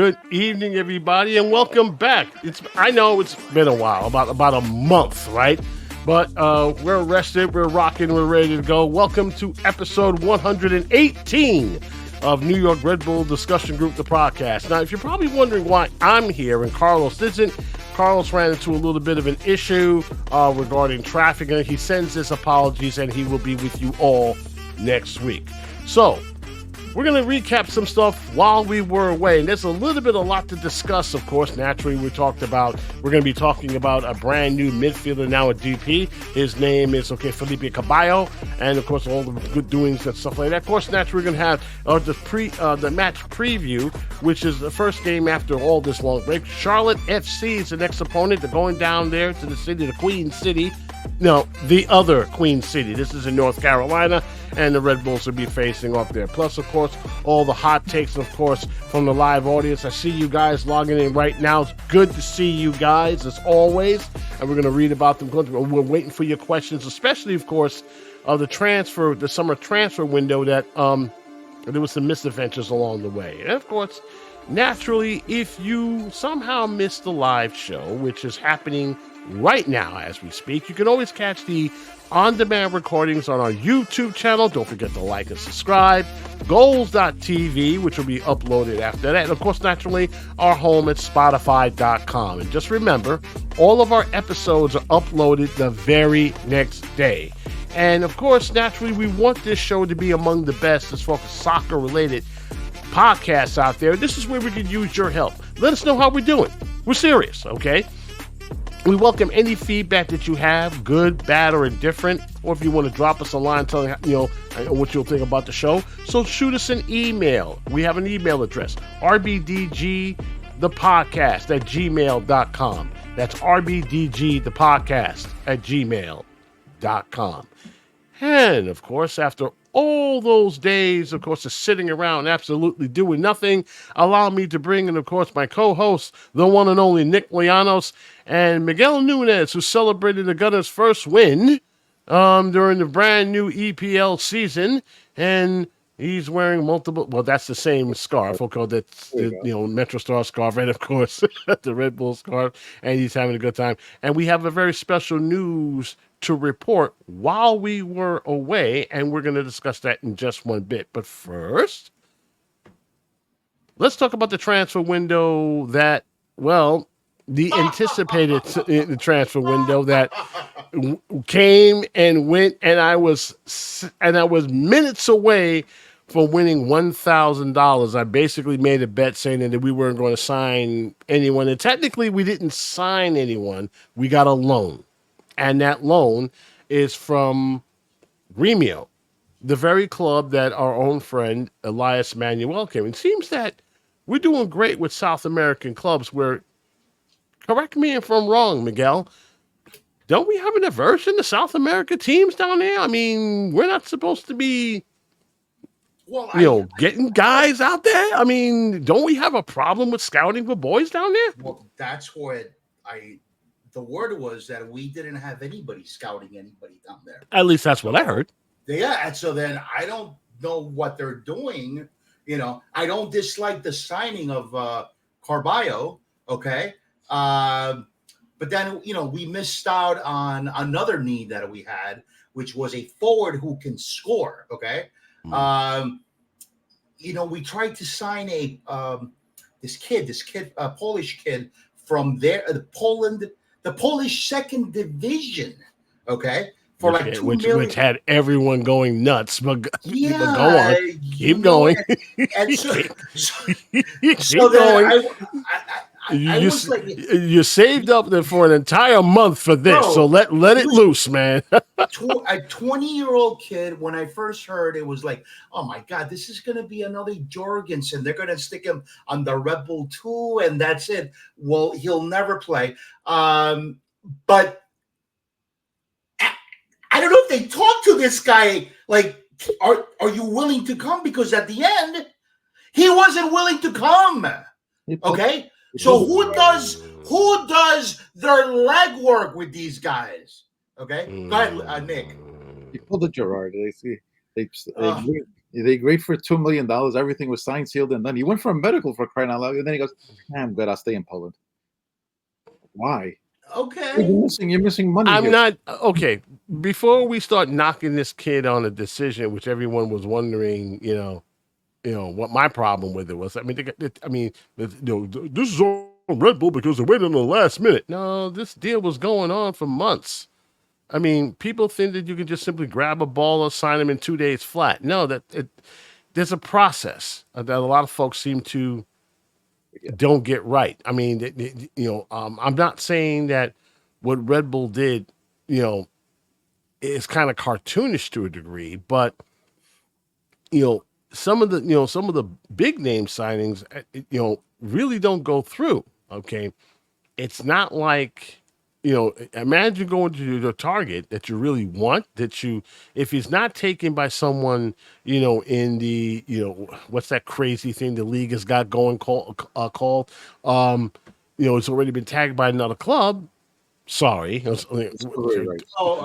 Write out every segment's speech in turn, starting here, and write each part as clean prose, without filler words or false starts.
Good evening, everybody, and welcome back. I know it's been a while, about a month, right? But we're rested, we're rocking, we're ready to go. Welcome to episode 118 of New York Red Bull Discussion Group, the podcast. Now, if you're probably wondering why I'm here and Carlos isn't, Carlos ran into a little bit of an issue regarding traffic, and he sends his apologies, and he will be with you all next week. So, we're going to recap some stuff while we were away, and there's a lot to discuss, of course. Naturally, we're going to be talking about a brand new midfielder now at DP. His name is, Felipe Caballo, and, of course, all the good doings and stuff like that. Of course, naturally, we're going to have the match preview, which is the first game after all this long break. Charlotte FC is the next opponent. They're going down there to the Queen City. No, the other Queen City. This is in North Carolina, and the Red Bulls will be facing off there. Plus, of course, all the hot takes, of course, from the live audience. I see you guys logging in right now. It's good to see you guys, as always, and we're going to read about them. We're waiting for your questions, especially, of course, the summer transfer window that there was some misadventures along the way. And, of course, naturally, if you somehow missed the live show, which is happening right now as we speak, you can always catch the on-demand recordings on our YouTube channel. Don't forget to like and subscribe. Goals.tv, which will be uploaded after that. And, of course, naturally, our home at Spotify.com. And just remember, all of our episodes are uploaded the very next day. And, of course, naturally, we want this show to be among the best as far as soccer-related podcasts out there. This is where we can use your help. Let us know how we're doing. We're serious, okay? We welcome any feedback that you have, good, bad, or indifferent, or if you want to drop us a line telling what you'll think about the show. So shoot us an email. We have an email address, rbdgthepodcast@gmail.com. That's rbdgthepodcast@gmail.com. And, of course, after all those days, of course, of sitting around absolutely doing nothing, allow me to bring in, of course, my co-hosts, the one and only Nick Lianos and Miguel Nunez, who celebrated the Gunners' first win during the brand new EPL season. And he's wearing multiple, well, that's the same scarf, okay, that's the Metro Star scarf, and, of course, the Red Bull scarf, and he's having a good time. And we have a very special news to report while we were away, and we're going to discuss that in just one bit. But first, let's talk about the transfer window the anticipated transfer window that came and went, and I was minutes away from winning $1,000. I basically made a bet saying that we weren't going to sign anyone, and technically we didn't sign anyone. We got a loan. And that loan is from Gremio, the very club that our own friend Elias Manuel came. It seems that we're doing great with South American clubs where, correct me if I'm wrong, Miguel, don't we have an aversion to South America teams down there? I mean, we're not supposed to be, getting guys out there? I mean, don't we have a problem with scouting for boys down there? Well, that's what the word was that we didn't have anybody scouting anybody down there. At least that's what I heard. Yeah, and so then I don't know what they're doing. I don't dislike the signing of Carballo, okay? But then, we missed out on another need that we had, which was a forward who can score, okay? We tried to sign this kid, a Polish kid from there, Poland, the Polish second division, okay, for like $2 million. Which had everyone going nuts. But go on, keep going. And you saved up there for an entire month for this, so let it loose, man. A 20-year-old kid. When I first heard, it was like, oh my God, this is going to be another Jorgensen. They're going to stick him on the Red Bull 2, and that's it. Well, he'll never play. But I don't know if they talked to this guy. Like, are you willing to come? Because at the end, he wasn't willing to come. Okay. So who does their legwork with these guys? Okay, go ahead, Nick. You pulled a Gerard. They agreed for $2 million. Everything was signed, sealed, and done. He went for a medical for crying out loud, and then he goes, "Nah, I'm good. I'll stay in Poland." Why? Okay. You're missing money I'm here. not okay. Before we start knocking this kid on a decision, which everyone was wondering, what my problem with it was. I mean, this is on Red Bull because they waited on the last minute. No, this deal was going on for months. I mean, people think that you can just simply grab a ball or sign him in 2 days flat. No, there's a process that a lot of folks seem to don't get right. I mean, I'm not saying that what Red Bull did, you know, is kind of cartoonish to a degree, but you know, some of the big name signings, really don't go through. Okay, it's not like, imagine going to the target that you really want, if he's not taken by someone, in the, what's that crazy thing the league has got going called, it's already been tagged by another club. Sorry. Right.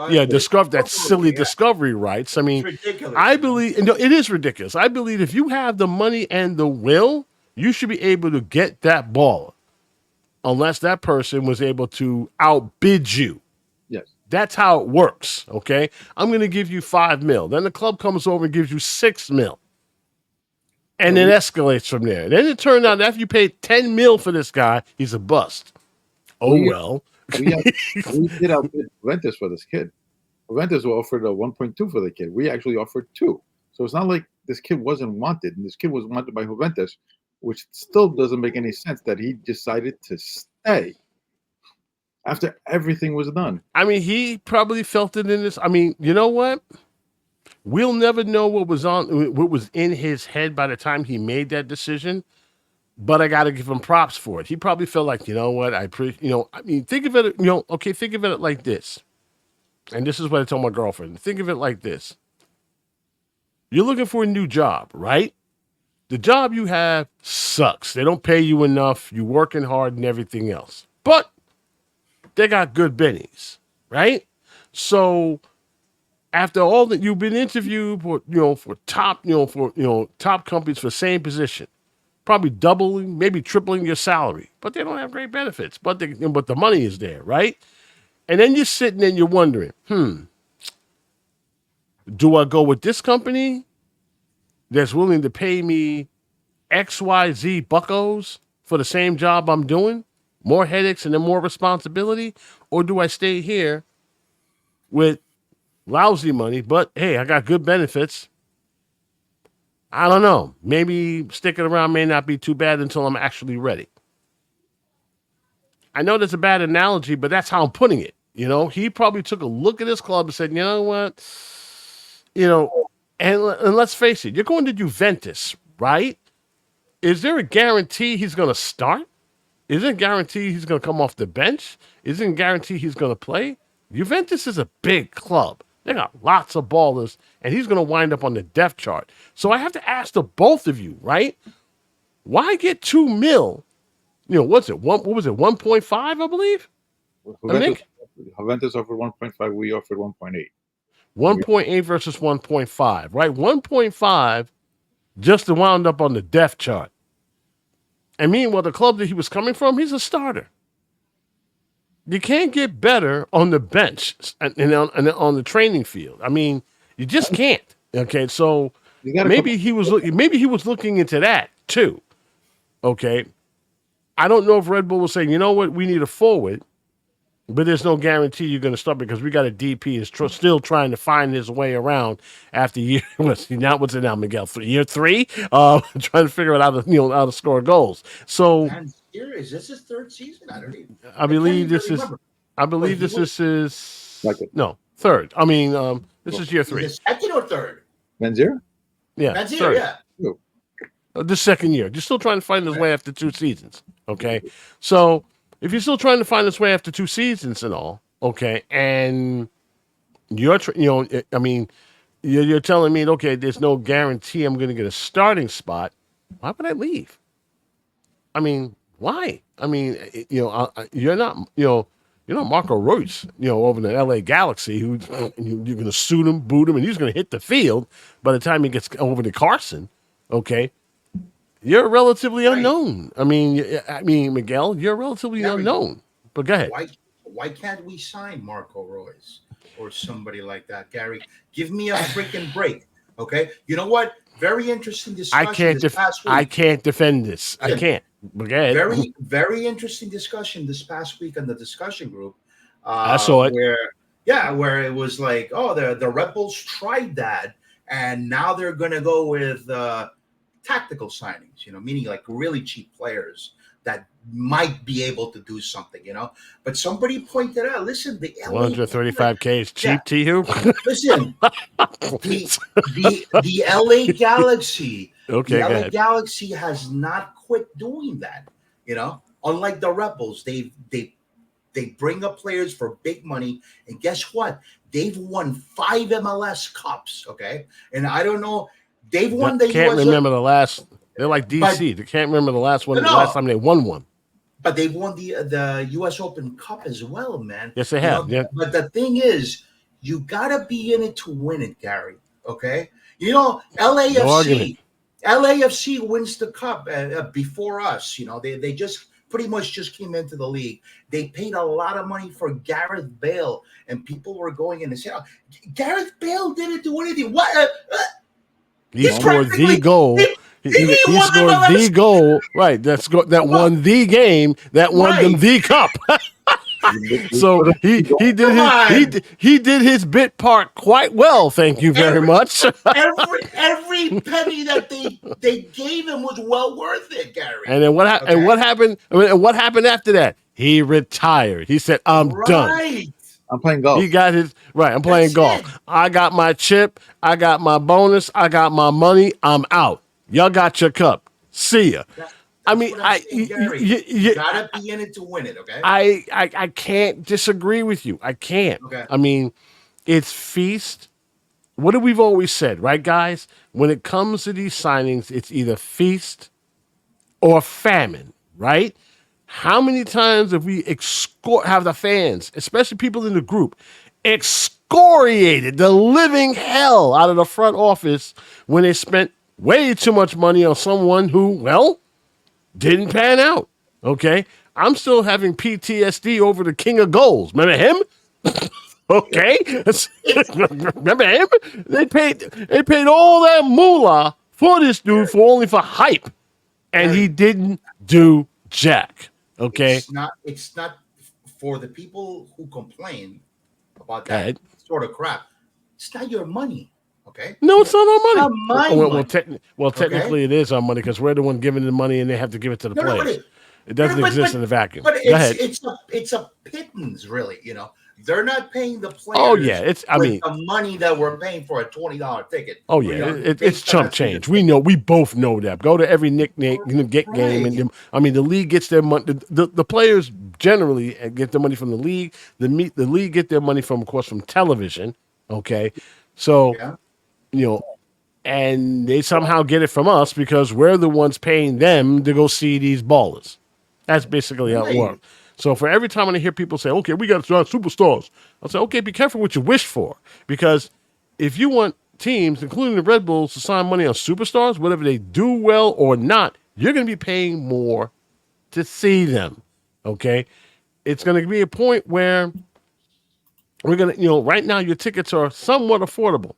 Yeah, discover that silly Yeah. discovery rights. I It's mean, ridiculous. I believe it is ridiculous. I believe if you have the money and the will, you should be able to get that ball, unless that person was able to outbid you. Yes. That's how it works. Okay, I'm going to give you $5 million. Then the club comes over and gives you $6 million, and it escalates from there. Then it turned out after you paid $10 million for this guy, he's a bust. Oh We well. we out- we did outbid Juventus for this kid. Juventus offered a 1.2 for the kid. We actually offered 2. So it's not like this kid wasn't wanted, and this kid was wanted by Juventus, which still doesn't make any sense that he decided to stay after everything was done. I mean, he probably felt it in this. I mean, you know what? We'll never know what was in his head by the time he made that decision. But I got to give him props for it. He probably felt like, you know what? I mean, think of it. Okay, think of it like this. And this is what I told my girlfriend. Think of it like this. You're looking for a new job, right? The job you have sucks. They don't pay you enough. You're working hard and everything else. But they got good bennies, right? So after all that you've been interviewed for, for top, top companies for the same position, probably doubling, maybe tripling your salary, but they don't have great benefits. But the money is there, right? And then you're sitting there and you're wondering, do I go with this company that's willing to pay me XYZ buckos for the same job I'm doing, more headaches and then more responsibility, or do I stay here with lousy money, but hey, I got good benefits? I don't know. Maybe sticking around may not be too bad until I'm actually ready. I know that's a bad analogy, but that's how I'm putting it. He probably took a look at his club and said, you know what? And let's face it, you're going to Juventus, right? Is there a guarantee he's going to start? Isn't it guaranteed he's going to come off the bench? Isn't it guaranteed he's going to play? Juventus is a big club. They got lots of ballers, and he's going to wind up on the depth chart. So I have to ask the both of you, right? Why get $2 million? What's it? What was it? 1.5, I believe. Juventus offered 1.5. We offered 1.8. 1.8 versus 1.5, right? 1.5 just to wound up on the depth chart. And meanwhile, the club that he was coming from, he's a starter. You can't get better on the bench and on the training field. I mean, you just can't. Okay, so maybe he was looking into that too. Okay, I don't know if Red Bull was saying, you know what, we need a forward, but there's no guarantee you're going to start because we got a DP is still trying to find his way around after year. What's it now, Miguel? Year 3, trying to figure out how to score goals. So. Is this his 3rd season? I don't even. I believe this is. I believe this is his. No, 3rd. I mean, this is year 3. Is it 2nd or 3rd? Benzir? Yeah, Benzir, yeah. The 2nd year. You're still trying to find his way after 2 seasons. Okay, so if you're still trying to find his way after 2 seasons and all, okay, and you're telling me, okay, there's no guarantee I'm going to get a starting spot. Why would I leave? I mean. Why? I mean, you're not, Marco Reus, over in the LA Galaxy, who you're going to suit him, boot him, and he's going to hit the field by the time he gets over to Carson. Okay, you're relatively Right. unknown. Miguel, you're relatively Gary, unknown. But go ahead. why can't we sign Marco Royce or somebody like that, Gary? Give me a freaking break. Okay. You know what? Very interesting discussion this past week. I can't defend this. I can't. But go ahead. Very, very interesting discussion this past week on the discussion group. I saw it. Where it was like, oh, the Red Bulls tried that, and now they're gonna go with tactical signings, meaning like really cheap players that might be able to do something, But somebody pointed out, listen, the LA 135K is cheap to you? Listen, the LA Galaxy, okay, the LA Galaxy has not quit doing that. Unlike the Rebels, they bring up players for big money, and guess what? They've won 5 MLS Cups. Okay, and I don't know, they've won the. Can't remember the last. They're like DC. They can't remember the last one. The last time they won one. But they've won the U.S. Open Cup as well, man. Yes, they have. Yeah. But the thing is, you gotta be in it to win it, Gary. Okay. LAFC wins the cup before us. They just pretty much just came into the league. They paid a lot of money for Gareth Bale, and people were going in and saying, Gareth Bale didn't do anything. What? He scored the goal. He scored the goal. Right. That won the game. That won them the cup. So he did his bit part quite well. Thank you very much. every penny that they gave him was well worth it, Gary. And then what happened? What happened after that? He retired. He said, "I'm done. I'm playing golf." He got his right. I'm playing golf. I got my chip. I got my bonus. I got my money. I'm out. Y'all got your cup. See ya. You gotta be in it to win it, okay? I can't disagree with you. I can't. Okay. It's feast. What have we've always said, right, guys? When it comes to these signings, it's either feast or famine, right? How many times have we have the fans, especially people in the group, excoriated the living hell out of the front office when they spent way too much money on someone who, well, didn't pan out. Okay. I'm still having PTSD over the king of goals. Remember him? Okay. Remember him? They paid all that moolah for this dude only for hype. And he didn't do jack. Okay. It's not for the people who complain about that sort of crap. It's not your money. Okay. No, it's not our money. It's not my money. Technically, it is our money because we're the one giving the money, and they have to give it to the players. It doesn't exist in a vacuum. But it's a pittance, really. They're not paying the players. Oh yeah, the money that we're paying for a $20 ticket. Oh yeah, it's chump change. We both know that. Go to every game, and the league gets their money. The players generally get their money from the league. The league get their money from, of course, from television. Okay, so. And they somehow get it from us because we're the ones paying them to go see these ballers. That's basically how it works. So for every time when I hear people say, okay, we got to sign superstars, I'll say, okay, be careful what you wish for. Because if you want teams, including the Red Bulls, to sign money on superstars, whether they do well or not, you're going to be paying more to see them. Okay? It's going to be a point where we're going to, right now your tickets are somewhat affordable.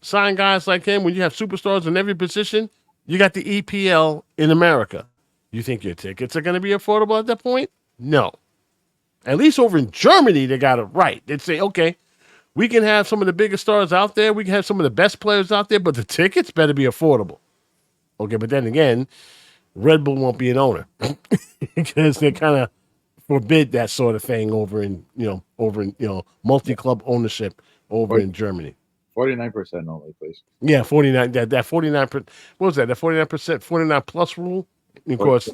Sign guys like him when you have superstars in every position. You got the EPL in America. You think your tickets are going to be affordable at that point? No. At least over in Germany, they got it right. They'd say, okay, we can have some of the biggest stars out there. We can have some of the best players out there, but the tickets better be affordable. Okay, but then again, Red Bull won't be an owner because they kind of forbid that sort of thing over in multi-club ownership over in Germany. 49% only, please. Yeah, 49. That 49%. What was that? The 49%, 49 plus rule. And of course,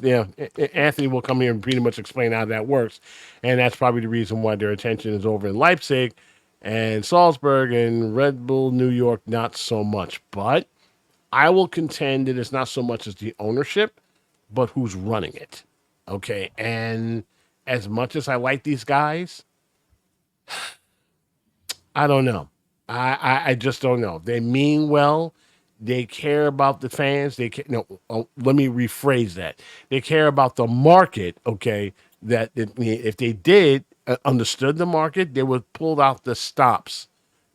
Anthony will come here and pretty much explain how that works, and that's probably the reason why their attention is over in Leipzig and Salzburg and Red Bull New York. Not so much, but I will contend that it's not so much as the ownership, but who's running it. Okay, and as much as I like these guys, I don't know. I just don't know. They mean well. They care about the fans. Let me rephrase that. They care about the market. Okay, that if they did understood the market, they would pull out the stops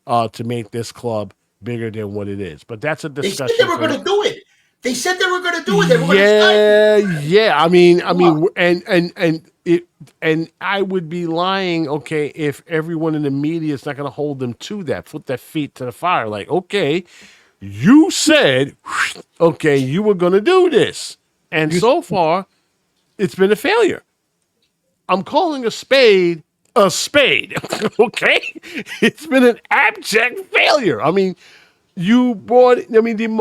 to make this club bigger than what it is. But that's a They discussion. said they were going to do it. They said they were going to do it. They were going to sign. Yeah. And I would be lying, okay, if everyone in the media is not going to hold them to that, put their feet to the fire. Like, okay, you said, okay, you were going to do this, and so far, it's been a failure. I'm calling a spade. Okay, it's been an abject failure. I mean, you brought. I mean,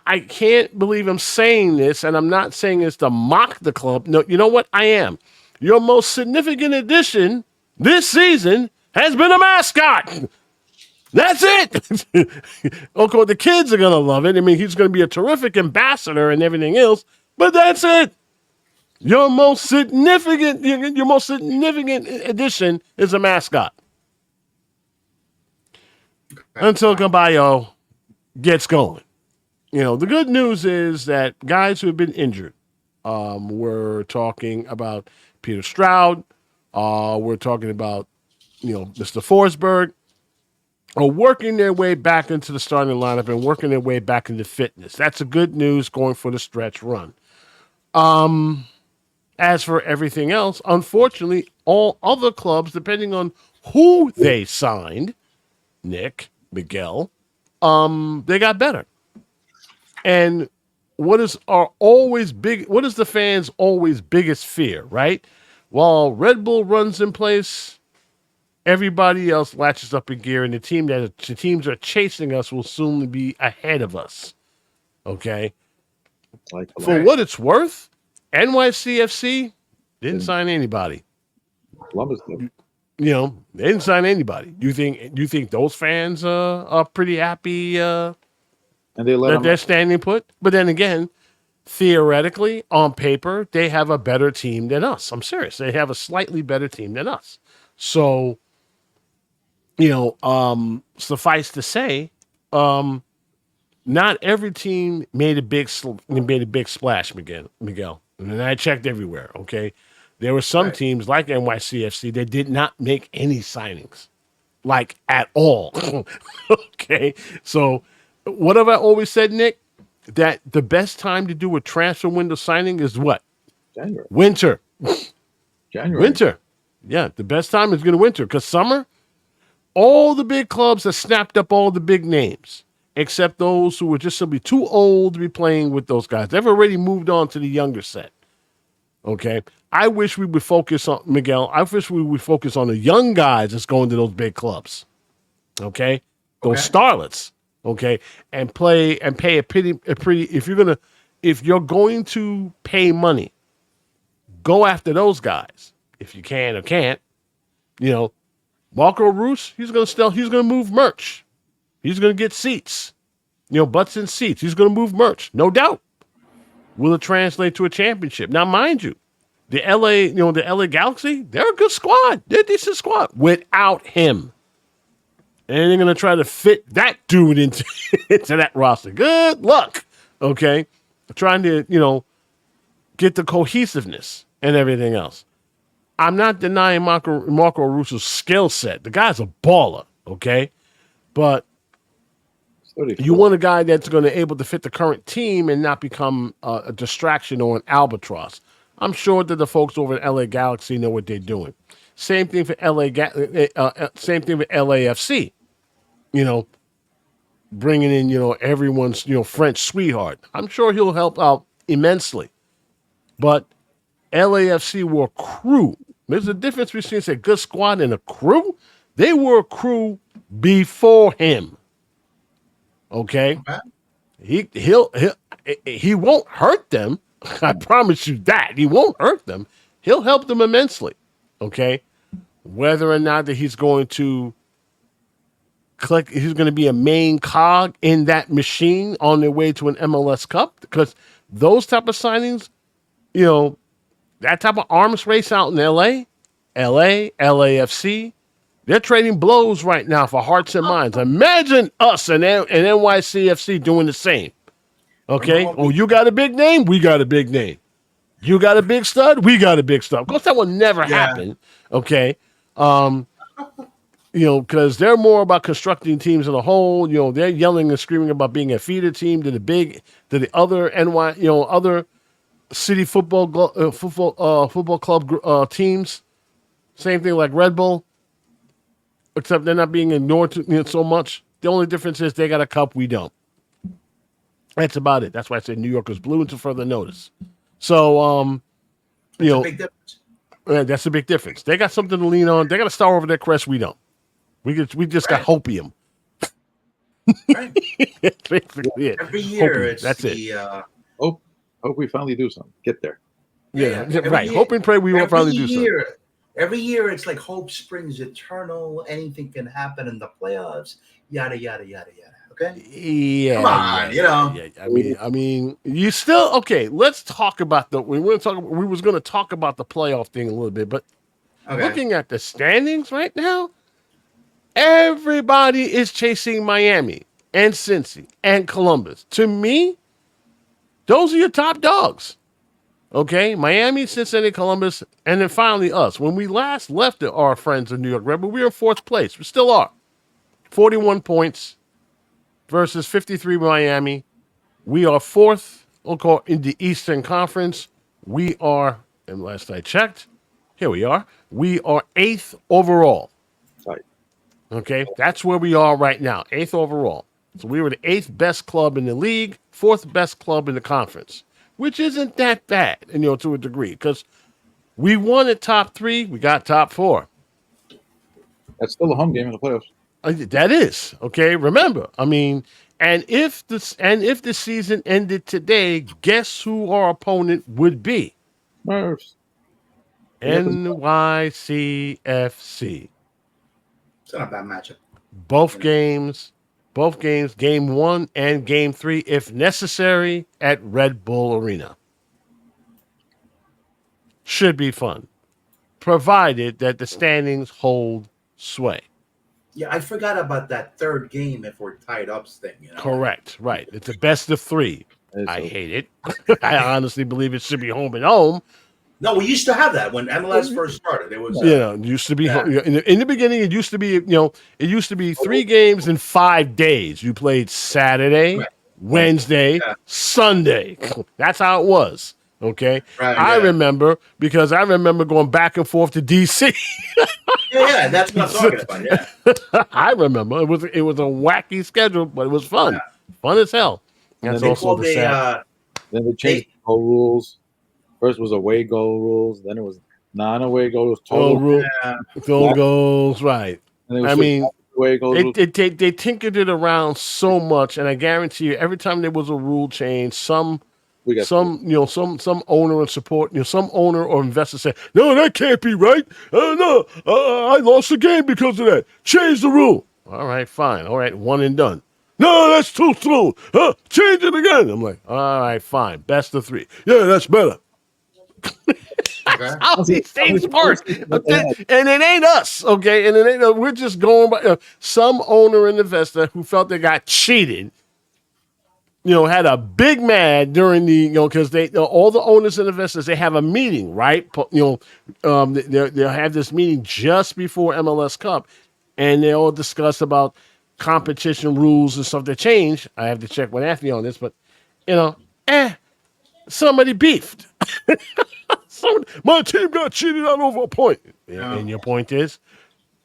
I can't believe I'm saying this, and I'm not saying this to mock the club. No, you know what? I am. Your most significant addition this season has been a mascot. That's it. Okay, the kids are gonna love it. I mean, he's gonna be a terrific ambassador and everything else. But that's it. Your most significant addition is a mascot. Until Caballo gets going. The good news is that guys who have been injured, we're talking about Peter Stroud, we're talking about, Mr. Forsberg, are working their way back into the starting lineup and working their way back into fitness. That's a good news going for the stretch run. As for everything else, unfortunately, all other clubs, depending on who they signed, Nick, Miguel, they got better. And what is the fans' always biggest fear, right? While Red Bull runs in place, everybody else latches up in gear, and the teams that are chasing us will soon be ahead of us. Okay? For what it's worth, NYCFC didn't sign anybody. Columbus did. They didn't sign anybody. You think those fans are pretty happy and they're standing put? But then again, theoretically, on paper, they have a better team than us. I'm serious. They have a slightly better team than us. So, suffice to say, not every team made a big splash, Miguel. And I checked everywhere, okay? There were some teams like NYCFC that did not make any signings, like at all. Okay? So what have I always said, Nick? That the best time to do a transfer window signing is what? January. Winter. January. Winter. Yeah, the best time is going to winter because summer, all the big clubs have snapped up all the big names, except those who were just simply too old to be playing with those guys. They've already moved on to the younger set. Okay? I wish we would focus on, Miguel, the young guys that's going to those big clubs. Okay? Those starlets. Okay? And pay a pretty, if you're going to pay money, go after those guys. If you can or can't. Marco Roos, he's going to move merch. He's going to get seats. Butts in seats. He's going to move merch. No doubt. Will it translate to a championship? Now, mind you, the LA Galaxy, they're a good squad. They're a decent squad without him. And they're going to try to fit that dude into that roster. Good luck. Okay? Trying to, get the cohesiveness and everything else. I'm not denying Marco Russo's skill set. The guy's a baller, okay? But you want a guy that's going to able to fit the current team and not become a distraction or an albatross. I'm sure that the folks over at LA Galaxy know what they're doing. Same thing for same thing with LAFC. Bringing in everyone's French sweetheart. I'm sure he'll help out immensely. But LAFC were a crew. There's a difference between a good squad and a crew. They were a crew before him. Okay? He won't hurt them. I promise you that. He won't hurt them. He'll help them immensely. Okay? Whether or not that he's going to be a main cog in that machine on their way to an MLS Cup, because those type of signings, that type of arms race out in LAFC, they're trading blows right now for hearts and minds. Imagine us and NYCFC doing the same. Okay? Oh, you got a big name? We got a big name. You got a big stud? We got a big stud. Of course, that will never happen. Okay? Because they're more about constructing teams as a whole. They're yelling and screaming about being a feeder team to the other other city football club teams. Same thing like Red Bull, except they're not being ignored so much. The only difference is they got a cup, we don't. That's about it. That's why I said New York was blue until further notice. So, That's a big difference. That's a big difference. They got something to lean on. They got a star over their crest. We don't. We just got hopium. Right. Basically it. Every year, Hopium. it's that's the, it. Hope we finally do something. Get there. Yeah, right. Hope and pray we won't finally do something. Every year, it's like hope springs eternal. Anything can happen in the playoffs. Yada yada yada yada. Okay. Yeah. Come on, Yeah. I mean, you still okay? Let's talk about we was going to talk about the playoff thing a little bit, but looking at the standings right now, everybody is chasing Miami and Cincy and Columbus. To me, those are your top dogs. Okay, Miami, Cincinnati, Columbus, and then finally us. When we last left our friends in New York Red Bull, we were in fourth place. We still are. 41 points versus 53 Miami. We are fourth in the Eastern Conference. We are, and last I checked, here we are. We are eighth overall. Right. Okay, that's where we are right now, eighth overall. So we were the eighth best club in the league, fourth best club in the conference, which isn't that bad, to a degree, because we won at top 3, we got top 4. That's still a home game in the playoffs. That is okay. Remember, I mean, and if the season ended today, guess who our opponent would be? Nerves. NYCFC. It's not a bad matchup. Both games, game 1 and game 3, if necessary, at Red Bull Arena. Should be fun, provided that the standings hold sway. Yeah, I forgot about that third game if we're tied up thing. Correct, right. It's a best of 3. I hate it. I honestly believe it should be home and home. No, we used to have that when MLS first started. It was it used to be in the beginning. It used to be 3 games in 5 days. You played Saturday, Wednesday, Sunday. That's how it was. Okay, I remember because I remember going back and forth to DC. yeah, that's what I'm talking about. Yeah, I remember it was a wacky schedule, but it was fun, fun as hell. That's also the sad. Then they changed goal rules. First was away goal rules. Then it was non-away goals. Total rule, field goals. Right. I mean, they tinkered it around so much, and I guarantee you, every time there was a rule change, some owner and support, some owner or investor said, "No, that can't be right. I lost the game because of that. Change the rule." All right, fine. All right, one and done. No, that's too slow. Change it again. I'm like, all right, fine. Best of 3. Yeah, that's better. How these things work, and it ain't us, okay? And it ain't. We're just going by some owner and investor who felt they got cheated. Had a big mad during the, because they, all the owners and investors, they have a meeting, right? They'll have this meeting just before MLS Cup, and they all discuss about competition rules and stuff that change. I have to check with Anthony on this, but somebody beefed. My team got cheated out over a point. And your point is,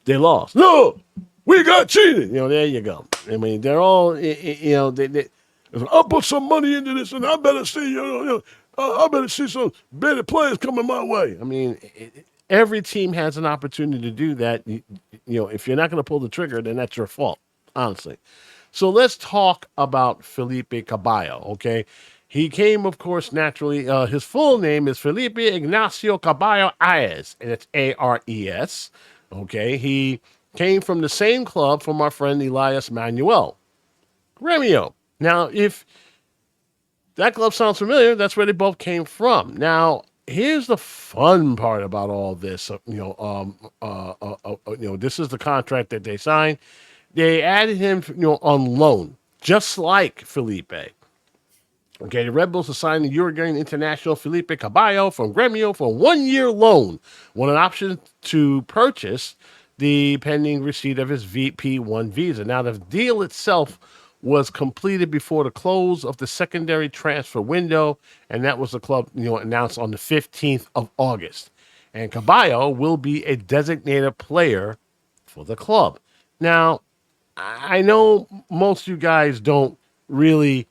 they lost. No, we got cheated. There you go. I mean, they're all, I'll put some money into this, and I better see, I better see some better players coming my way. I mean, every team has an opportunity to do that. If you're not going to pull the trigger, then that's your fault, honestly. So let's talk about Felipe Caballo, okay? He came, of course, naturally. His full name is Felipe Ignacio Caballo Ares, and it's A-R-E-S, okay? He came from the same club from our friend Elias Manuel Gremio. Now, if that club sounds familiar, that's where they both came from. Now, here's the fun part about all this. This is the contract that they signed. They added him, on loan, just like Felipe. Okay, the Red Bulls assigned the Uruguayan international Felipe Caballo from Gremio for a 1-year loan, with an option to purchase the pending receipt of his VP1 visa. Now, the deal itself was completed before the close of the secondary transfer window, and that was the club, announced on the 15th of August. And Caballo will be a designated player for the club. Now, I know most of you guys don't really,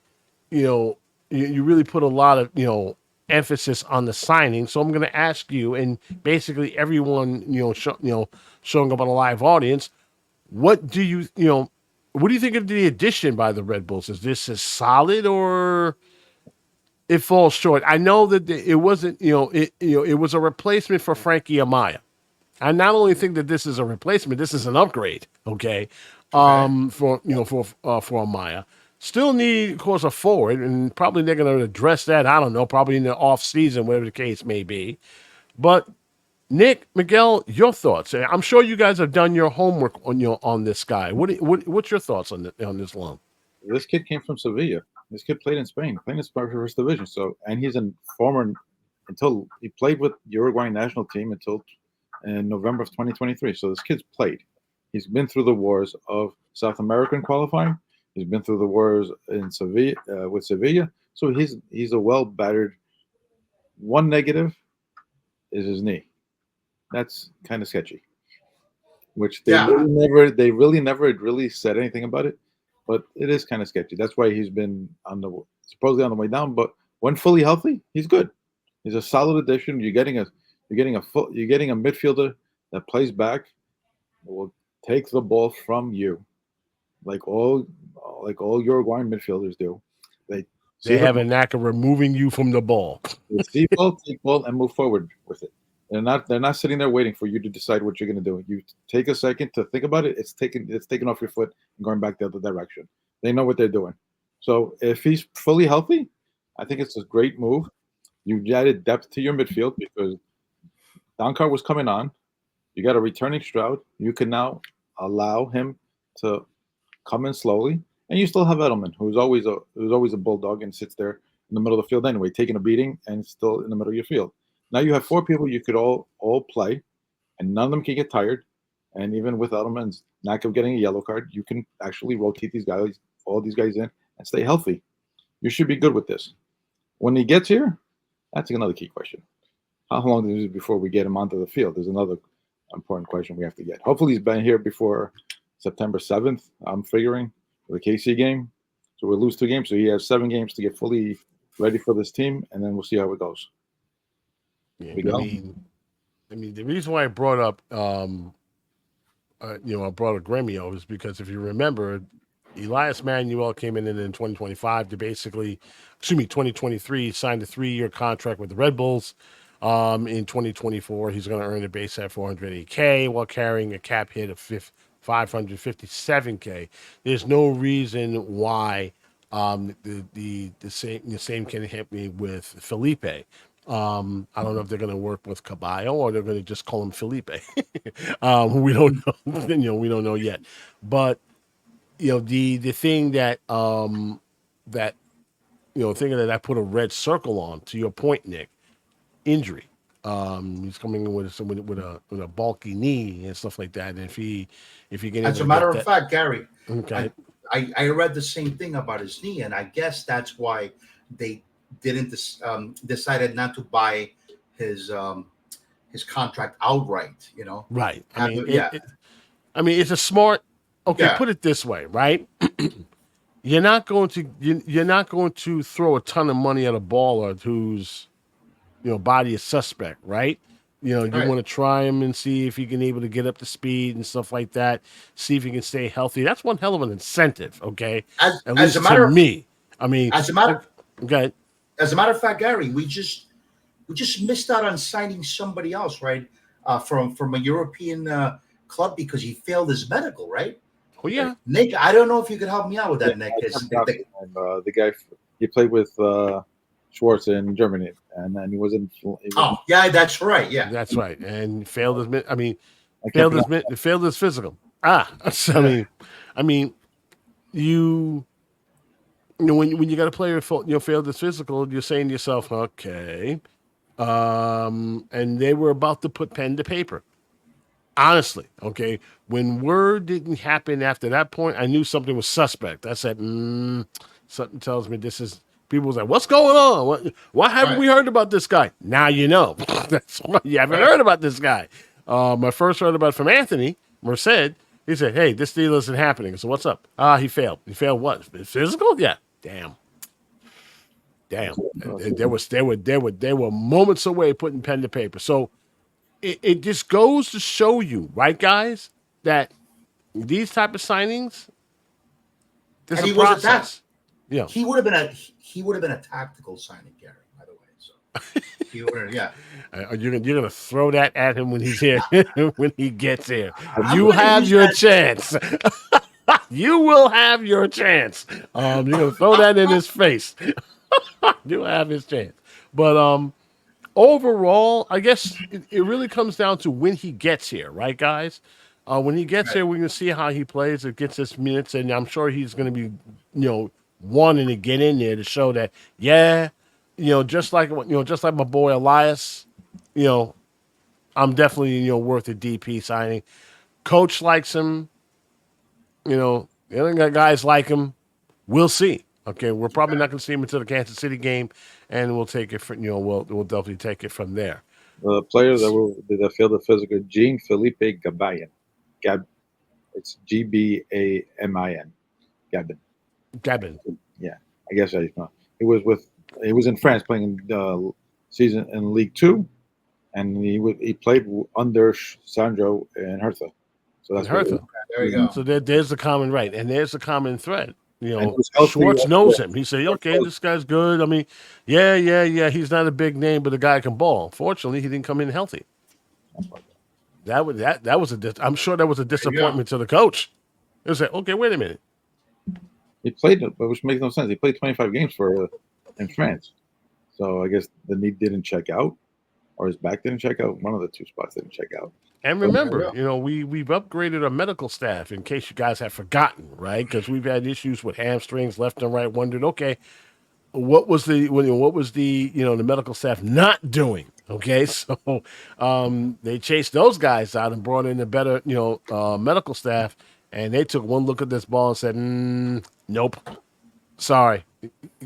you know, you really put a lot of, emphasis on the signing. So I'm going to ask you, and basically everyone, showing up on a live audience, what do what do you think of the addition by the Red Bulls? Is this as solid or it falls short? I know that it wasn't, it was a replacement for Frankie Amaya. I not only think that this is a replacement, this is an upgrade. Okay, Okay. for Amaya. Still need, of course, a forward, and probably they're going to address that. I don't know, probably in the off season, whatever the case may be. But Nick, Miguel, your thoughts? I'm sure you guys have done your homework on this guy. What's your thoughts on this loan? This kid came from Sevilla. This kid played in Spain, playing in Spain first division. So, and he's a former until he played with Uruguayan national team until in November of 2023. So this kid's played. He's been through the wars of South American qualifying. He's been through the wars in Sevilla with Sevilla. So he's a well battered. One negative is his knee. That's kind of sketchy. Which Yeah. they really never really said anything about it, but it is kind of sketchy. That's why he's been supposedly on the way down. But when fully healthy, he's good. He's a solid addition. You're getting a midfielder that plays back, will take the ball from you, like all Uruguayan midfielders do. They They see have a knack of removing you from the ball. they see ball, take ball, and move forward with it. They're not sitting there waiting for you to decide what you're going to do. You take a second to think about it. It's taken off your foot and going back the other direction. They know what they're doing. So if he's fully healthy, I think it's a great move. You added depth to your midfield because Donkar was coming on. You got a returning Stroud. You can now allow him to come in slowly, and you still have Edelman, who's always a bulldog and sits there in the middle of the field anyway, taking a beating and still in the middle of your field. Now you have 4 people you could all play, and none of them can get tired. And even with Edelman's knack of getting a yellow card, you can actually rotate all these guys in, and stay healthy. You should be good with this. When he gets here, that's another key question. How long is it before we get him onto the field? There's another important question we have to get. Hopefully he's been here before September 7th, I'm figuring, for the KC game. So we'll lose 2 games. So he has 7 games to get fully ready for this team, and then we'll see how it goes. Yeah, I mean, the reason why I brought up, I brought up Gremio is because if you remember, Elias Manuel came in 2025 to 2023, signed a 3-year contract with the Red Bulls. In 2024, he's going to earn a base at $480K while carrying a cap hit of $557K. There's no reason why the same can hit me with Felipe. I don't know if they're going to work with Caballo or they're going to just call him Felipe. We don't know. We don't know yet. But the thing that thing that I put a red circle on. To your point, Nick, injury. He's coming in with a bulky knee and stuff like that. And if you get As a matter of fact, Garry, okay, I read the same thing about his knee, and I guess that's why they didn't decided not to buy his contract outright. Right. Yeah. It's a smart. Okay, Yeah. put it this way, right? You're not going to throw a ton of money at a baller whose body is suspect, right? You Right. want to try him and see if he can able to get up to speed and stuff like that. See if he can stay healthy. That's one hell of an incentive, okay? At least to me. As a matter okay. As a matter of fact, Garry, we just missed out on signing somebody else, right? From a European club because he failed his medical, right? Well, yeah. Nick, I don't know if you could help me out with that, Nick. The guy he played with Schwartz in Germany, and then he wasn't. Oh, yeah, that's right. Yeah. That's right. And failed his. I mean, I can't failed his physical. So, I mean, you know, when you got a player failed his physical, you're saying to yourself, okay, and they were about to put pen to paper. Honestly, okay, when word didn't happen after that point, I knew something was suspect. I said, something tells me this is. People was like, "What's going on? Why haven't we heard about this guy?" Now you know. That's why you haven't heard about this guy. I first heard about it from Anthony Merced. He said, "Hey, this deal isn't happening." So what's up? He failed. He failed what? Physical? Yeah. Damn. There were moments away putting pen to paper. So it just goes to show you, right, guys, that these type of signings, there's a process. Yeah, he would have been a tactical signing, Garry. By the way, so he would, yeah. You're gonna throw that at him when he's here, when he gets here. You have your chance. You will have your chance. You're gonna throw that in his face. You'll have his chance. But overall, I guess it really comes down to when he gets here, right, guys? When he gets here, we can see how he plays. It gets his minutes, and I'm sure he's going to be, wanting to get in there to show that, just like my boy Elias, I'm definitely worth a DP signing. Coach likes him. The other guys like him. We'll see. Okay, we're probably not going to see him until the Kansas City game, and we'll take it from we'll definitely take it from there. The players that failed the physical: Jean Felipe Gabayan. It's Gbamin. Gabin. Yeah, I guess I know. He was in France playing the season in League Two, and he played under Sandro and Hertha. So that's Hertha. There you go. So there's the common right, and there's the common thread. Schwartz knows him. He said, "Okay, this guy's good. I mean, yeah. He's not a big name, but the guy can ball. Fortunately, he didn't come in healthy. I'm sure that was a disappointment to the coach. It was like, okay, wait a minute. He played, which makes no sense. He played 25 games in France, so I guess the knee didn't check out, or his back didn't check out. One of the two spots didn't check out. And remember, we've upgraded our medical staff in case you guys have forgotten, right? Because we've had issues with hamstrings left and right. Wondered, okay, what was the the medical staff not doing? Okay, so they chased those guys out and brought in a better medical staff, and they took one look at this ball and said, "Nope, sorry,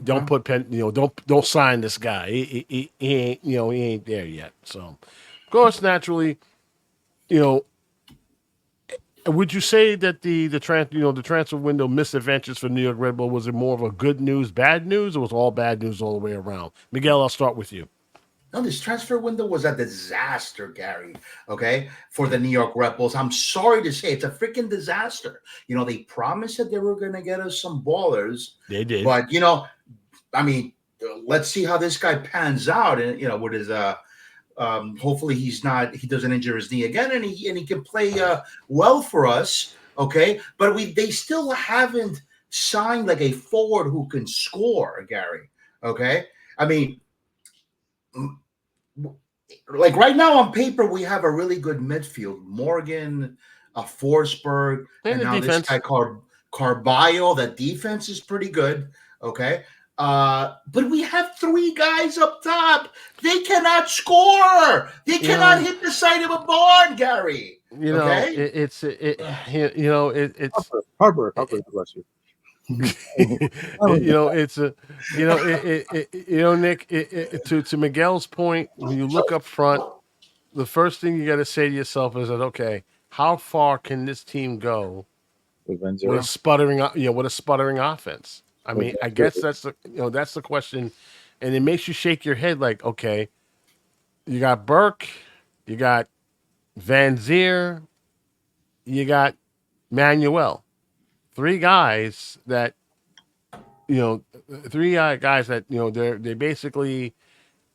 don't put pen, don't sign this guy. He ain't he ain't there yet." So, of course, naturally. Would you say that the transfer window misadventures for New York Red Bull, was it more of a good news, bad news, or was all bad news all the way around? Miguel, I'll start with you. No, this transfer window was a disaster, Garry. Okay, for the New York Red Bulls. I'm sorry to say, it's a freaking disaster. They promised that they were going to get us some ballers. They did, but let's see how this guy pans out, and with his hopefully he doesn't injure his knee again, and he can play well for us. Okay, but they still haven't signed like a forward who can score, Garry. Okay, I mean, like right now on paper we have a really good midfield: Morgan, Forsberg, and now defense. This guy called Carballo. That defense is pretty good. Okay. But we have three guys up top. They cannot score. They cannot hit the side of a barn, Garry. It's Harbor. Bless you. Nick. To Miguel's point, when you look up front, the first thing you got to say to yourself is that, okay, how far can this team go with a sputtering offense? I mean, I guess that's the question, and it makes you shake your head like, okay, you got Burke, you got Van Zier, you got Manuel, three guys that they basically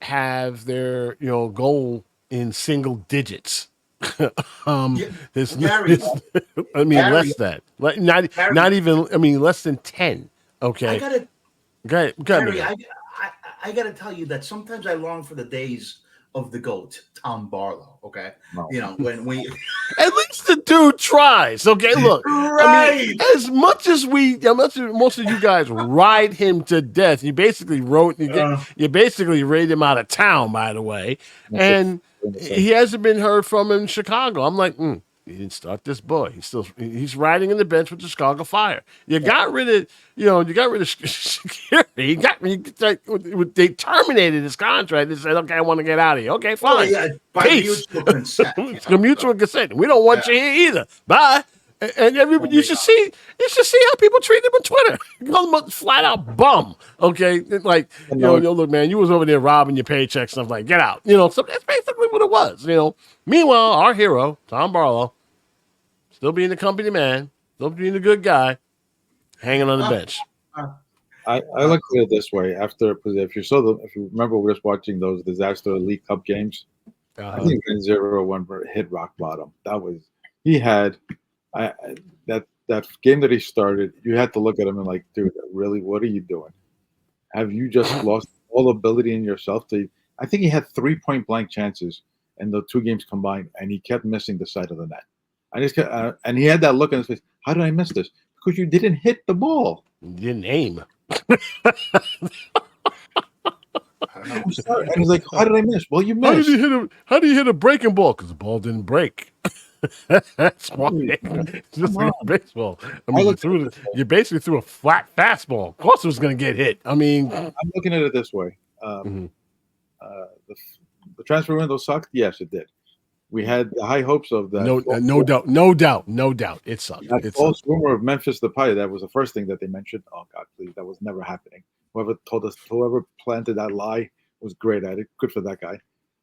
have their goal in single digits. Less than not even. I mean, less than 10. Okay. Garry, I got to tell you that sometimes I long for the days of the GOAT, Tom Barlow. Okay, No. when we At least the dude tries. Okay, look. I mean, right. as much as most of you guys ride him to death, you basically rode him out of town, by the way, and he hasn't been heard from in Chicago. I'm like, he didn't start this boy. He's riding in the bench with the Chicago Fire. You got rid of security. They terminated his contract and said, okay, I want to get out of here. Okay, fine. Yeah, by Peace. mutual consent. It's a mutual consent. We don't want you here either. Bye. And everybody, you should see how people treat him on Twitter. You call him a flat out bum. Okay, like look, man, you was over there robbing your paychecks and stuff. Like, get out. So that's basically what it was. Meanwhile, our hero Tom Barlow, still being the company man, still being a good guy, hanging on the bench. I look at it this way. If you remember, we were watching those disaster League Cup games. I think when 0-1 hit rock bottom. He had that game that he started. You had to look at him and like, dude, really, what are you doing? Have you just lost all ability in yourself? I think he had 3 point blank chances in the 2 games combined, and he kept missing the side of the net. And he had that look on his face. How did I miss this? Because you didn't hit the ball. You didn't aim. And he's like, how did I miss? Well, you missed. How did you hit a breaking ball? Because the ball didn't break. That's why. It's just like baseball. I mean, you basically threw a flat fastball. Of course it was going to get hit. I mean, I'm looking at it this way. The transfer window sucked. Yes, it did. We had the high hopes of that. No doubt. It sucked. That false rumor of Memphis Depay, that was the first thing that they mentioned. Oh God, please, that was never happening. Whoever planted that lie was great at it. Good for that guy.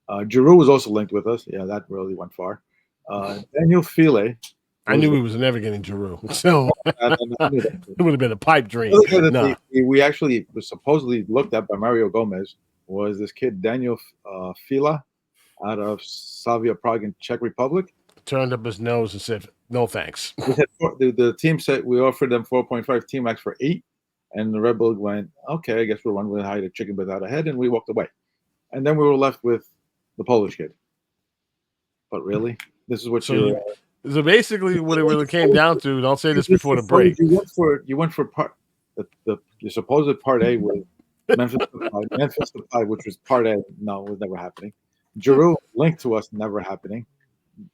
Giroud was also linked with us. Yeah, that really went far. Daniel File. I knew he was never getting Giroud, so it would have been a pipe dream. We actually was supposedly looked at by Mario Gomez. Was this kid Daniel Fila out of Slavia Prague in Czech Republic? Turned up his nose and said, "No thanks." The team said we offered them 4.5 team max for 8, and the Red Bull went, "Okay, I guess we'll run with hide a chicken without a head," and we walked away. And then we were left with the Polish kid. But really, this is what so basically what it really came down to. And I'll say this before the break. You went for part the supposed part A was Memphis Depay, which was part A. No, it was never happening. Giroud linked to us, never happening.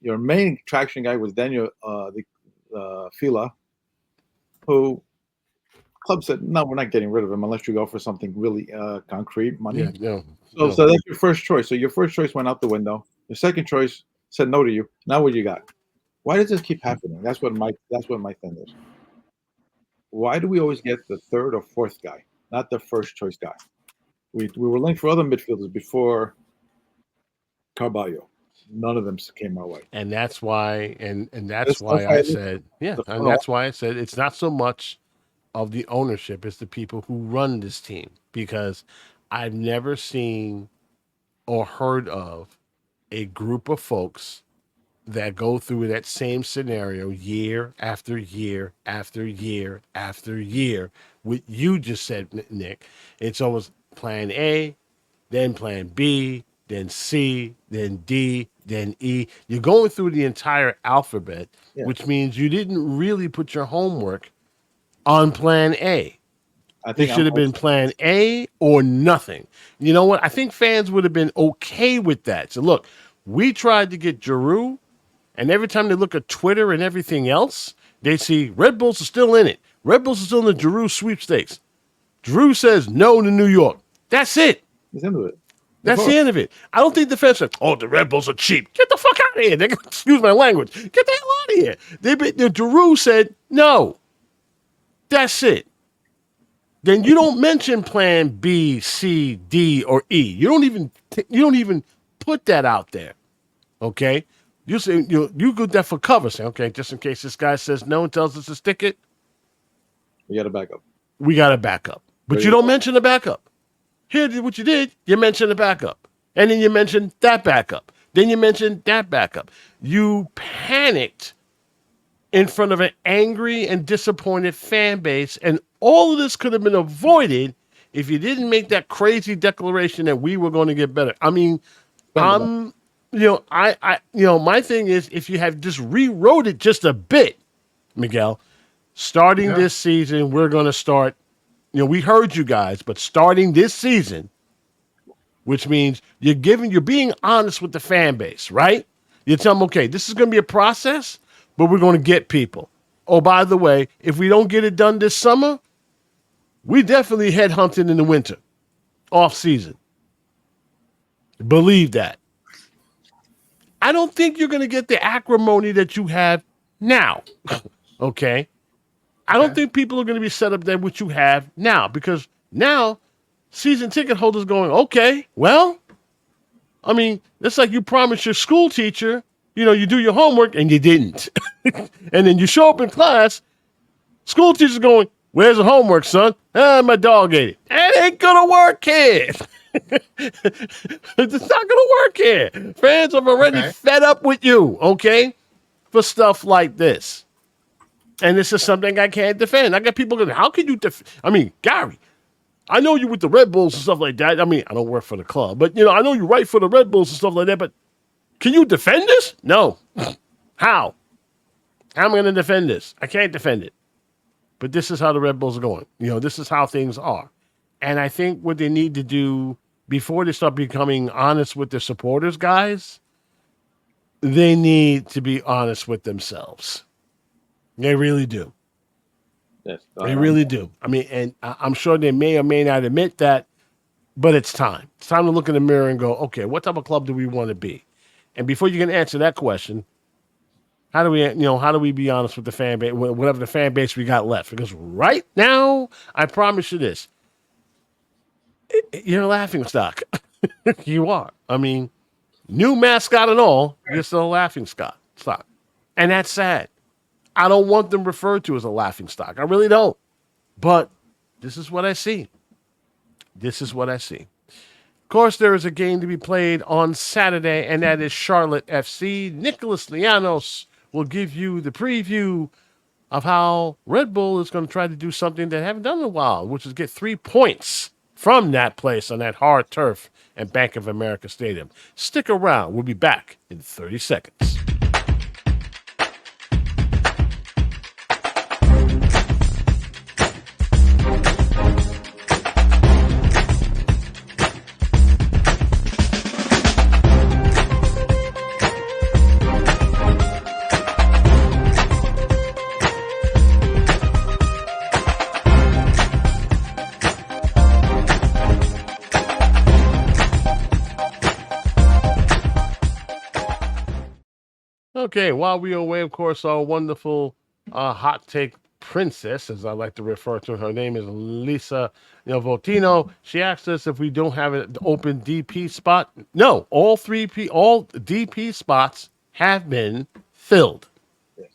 Your main traction guy was Daniel Fila, who club said, no, we're not getting rid of him unless you go for something really concrete, money. So that's your first choice. So your first choice went out the window. Your second choice said no to you. Now what you got? Why does this keep happening? That's what my thing is. Why do we always get the third or fourth guy, not the first choice guy? We were linked for other midfielders before Carvalho. None of them came our way. And that's why that's why I said it's not so much of the ownership, it's the people who run this team, because I've never seen or heard of a group of folks that go through that same scenario year after year after year after year. What you just said, Nick, it's almost plan A, then plan B, then C, then D, then E. You're going through the entire alphabet, which means you didn't really put your homework on plan A. I think it should have been plan A or nothing. You know what? I think fans would have been okay with that. So look, we tried to get Giroud, and every time they look at Twitter and everything else, they see Red Bulls are still in it. Red Bulls are still in the Giroud sweepstakes. Giroud says no to New York. That's it. He's into it. That's the end of it. I don't think the fans said, "Oh, the Red Bulls are cheap. Get the fuck out of here." Excuse my language. Get the hell out of here. The Giroud said no. That's it. Then you don't mention plan B, C, D, or E. You don't even put that out there. Okay? You say you go there for cover. Say, okay, just in case this guy says no and tells us to stick it. We got a backup. We got a backup. But you don't mention the backup. Here, what you did, you mentioned the backup. And then you mentioned that backup. Then you mentioned that backup. You panicked in front of an angry and disappointed fan base, and all of this could have been avoided if you didn't make that crazy declaration that we were going to get better. I mean, my thing is, if you have just rewrote it just a bit, Miguel, starting this season, we're going to start. We heard you guys, but starting this season, which means you're being honest with the fan base, right? You tell them, okay, this is going to be a process, but we're going to get people. Oh, by the way, if we don't get it done this summer, we definitely head hunting in the winter, off season. Believe that. I don't think you're going to get the acrimony that you have now. Okay? I don't think people are going to be set up there what you have now, because now season ticket holders going, okay, well, I mean, it's like you promised your school teacher, you do your homework and you didn't. And then you show up in class, school teacher's going, where's the homework, son? My dog ate it. That ain't going to work here. It's not going to work here. Fans are already fed up with you, okay, for stuff like this. And this is something I can't defend. I got people going, how can you defend? I mean, Garry, I know you with the Red Bulls and stuff like that. I mean, I don't work for the club, but, I know you write for the Red Bulls and stuff like that, but can you defend this? No. How? How am I going to defend this? I can't defend it. But this is how the Red Bulls are going. This is how things are. And I think what they need to do before they start becoming honest with their supporters, guys, they need to be honest with themselves. They really do. Yes, they really do. I mean, and I'm sure they may or may not admit that, but it's time. It's time to look in the mirror and go, okay, what type of club do we want to be? And before you can answer that question, how do we be honest with the fan base, whatever the fan base we got left? Because right now, I promise you this, you're a laughing stock. You are. I mean, new mascot and all, you're still a laughing stock. And that's sad. I don't want them referred to as a laughing stock. I really don't. But this is what I see. Of course, there is a game to be played on Saturday, and that is Charlotte FC. Nicholas Lianos will give you the preview of how Red Bull is going to try to do something they haven't done in a while, which is get 3 points from that place on that hard turf at Bank of America Stadium. Stick around. We'll be back in 30 seconds. Okay, while we are away, of course, our wonderful hot take princess, as I like to refer to her name, is Lisa Votino. She asked us if we don't have an open DP spot. No, all DP spots have been filled.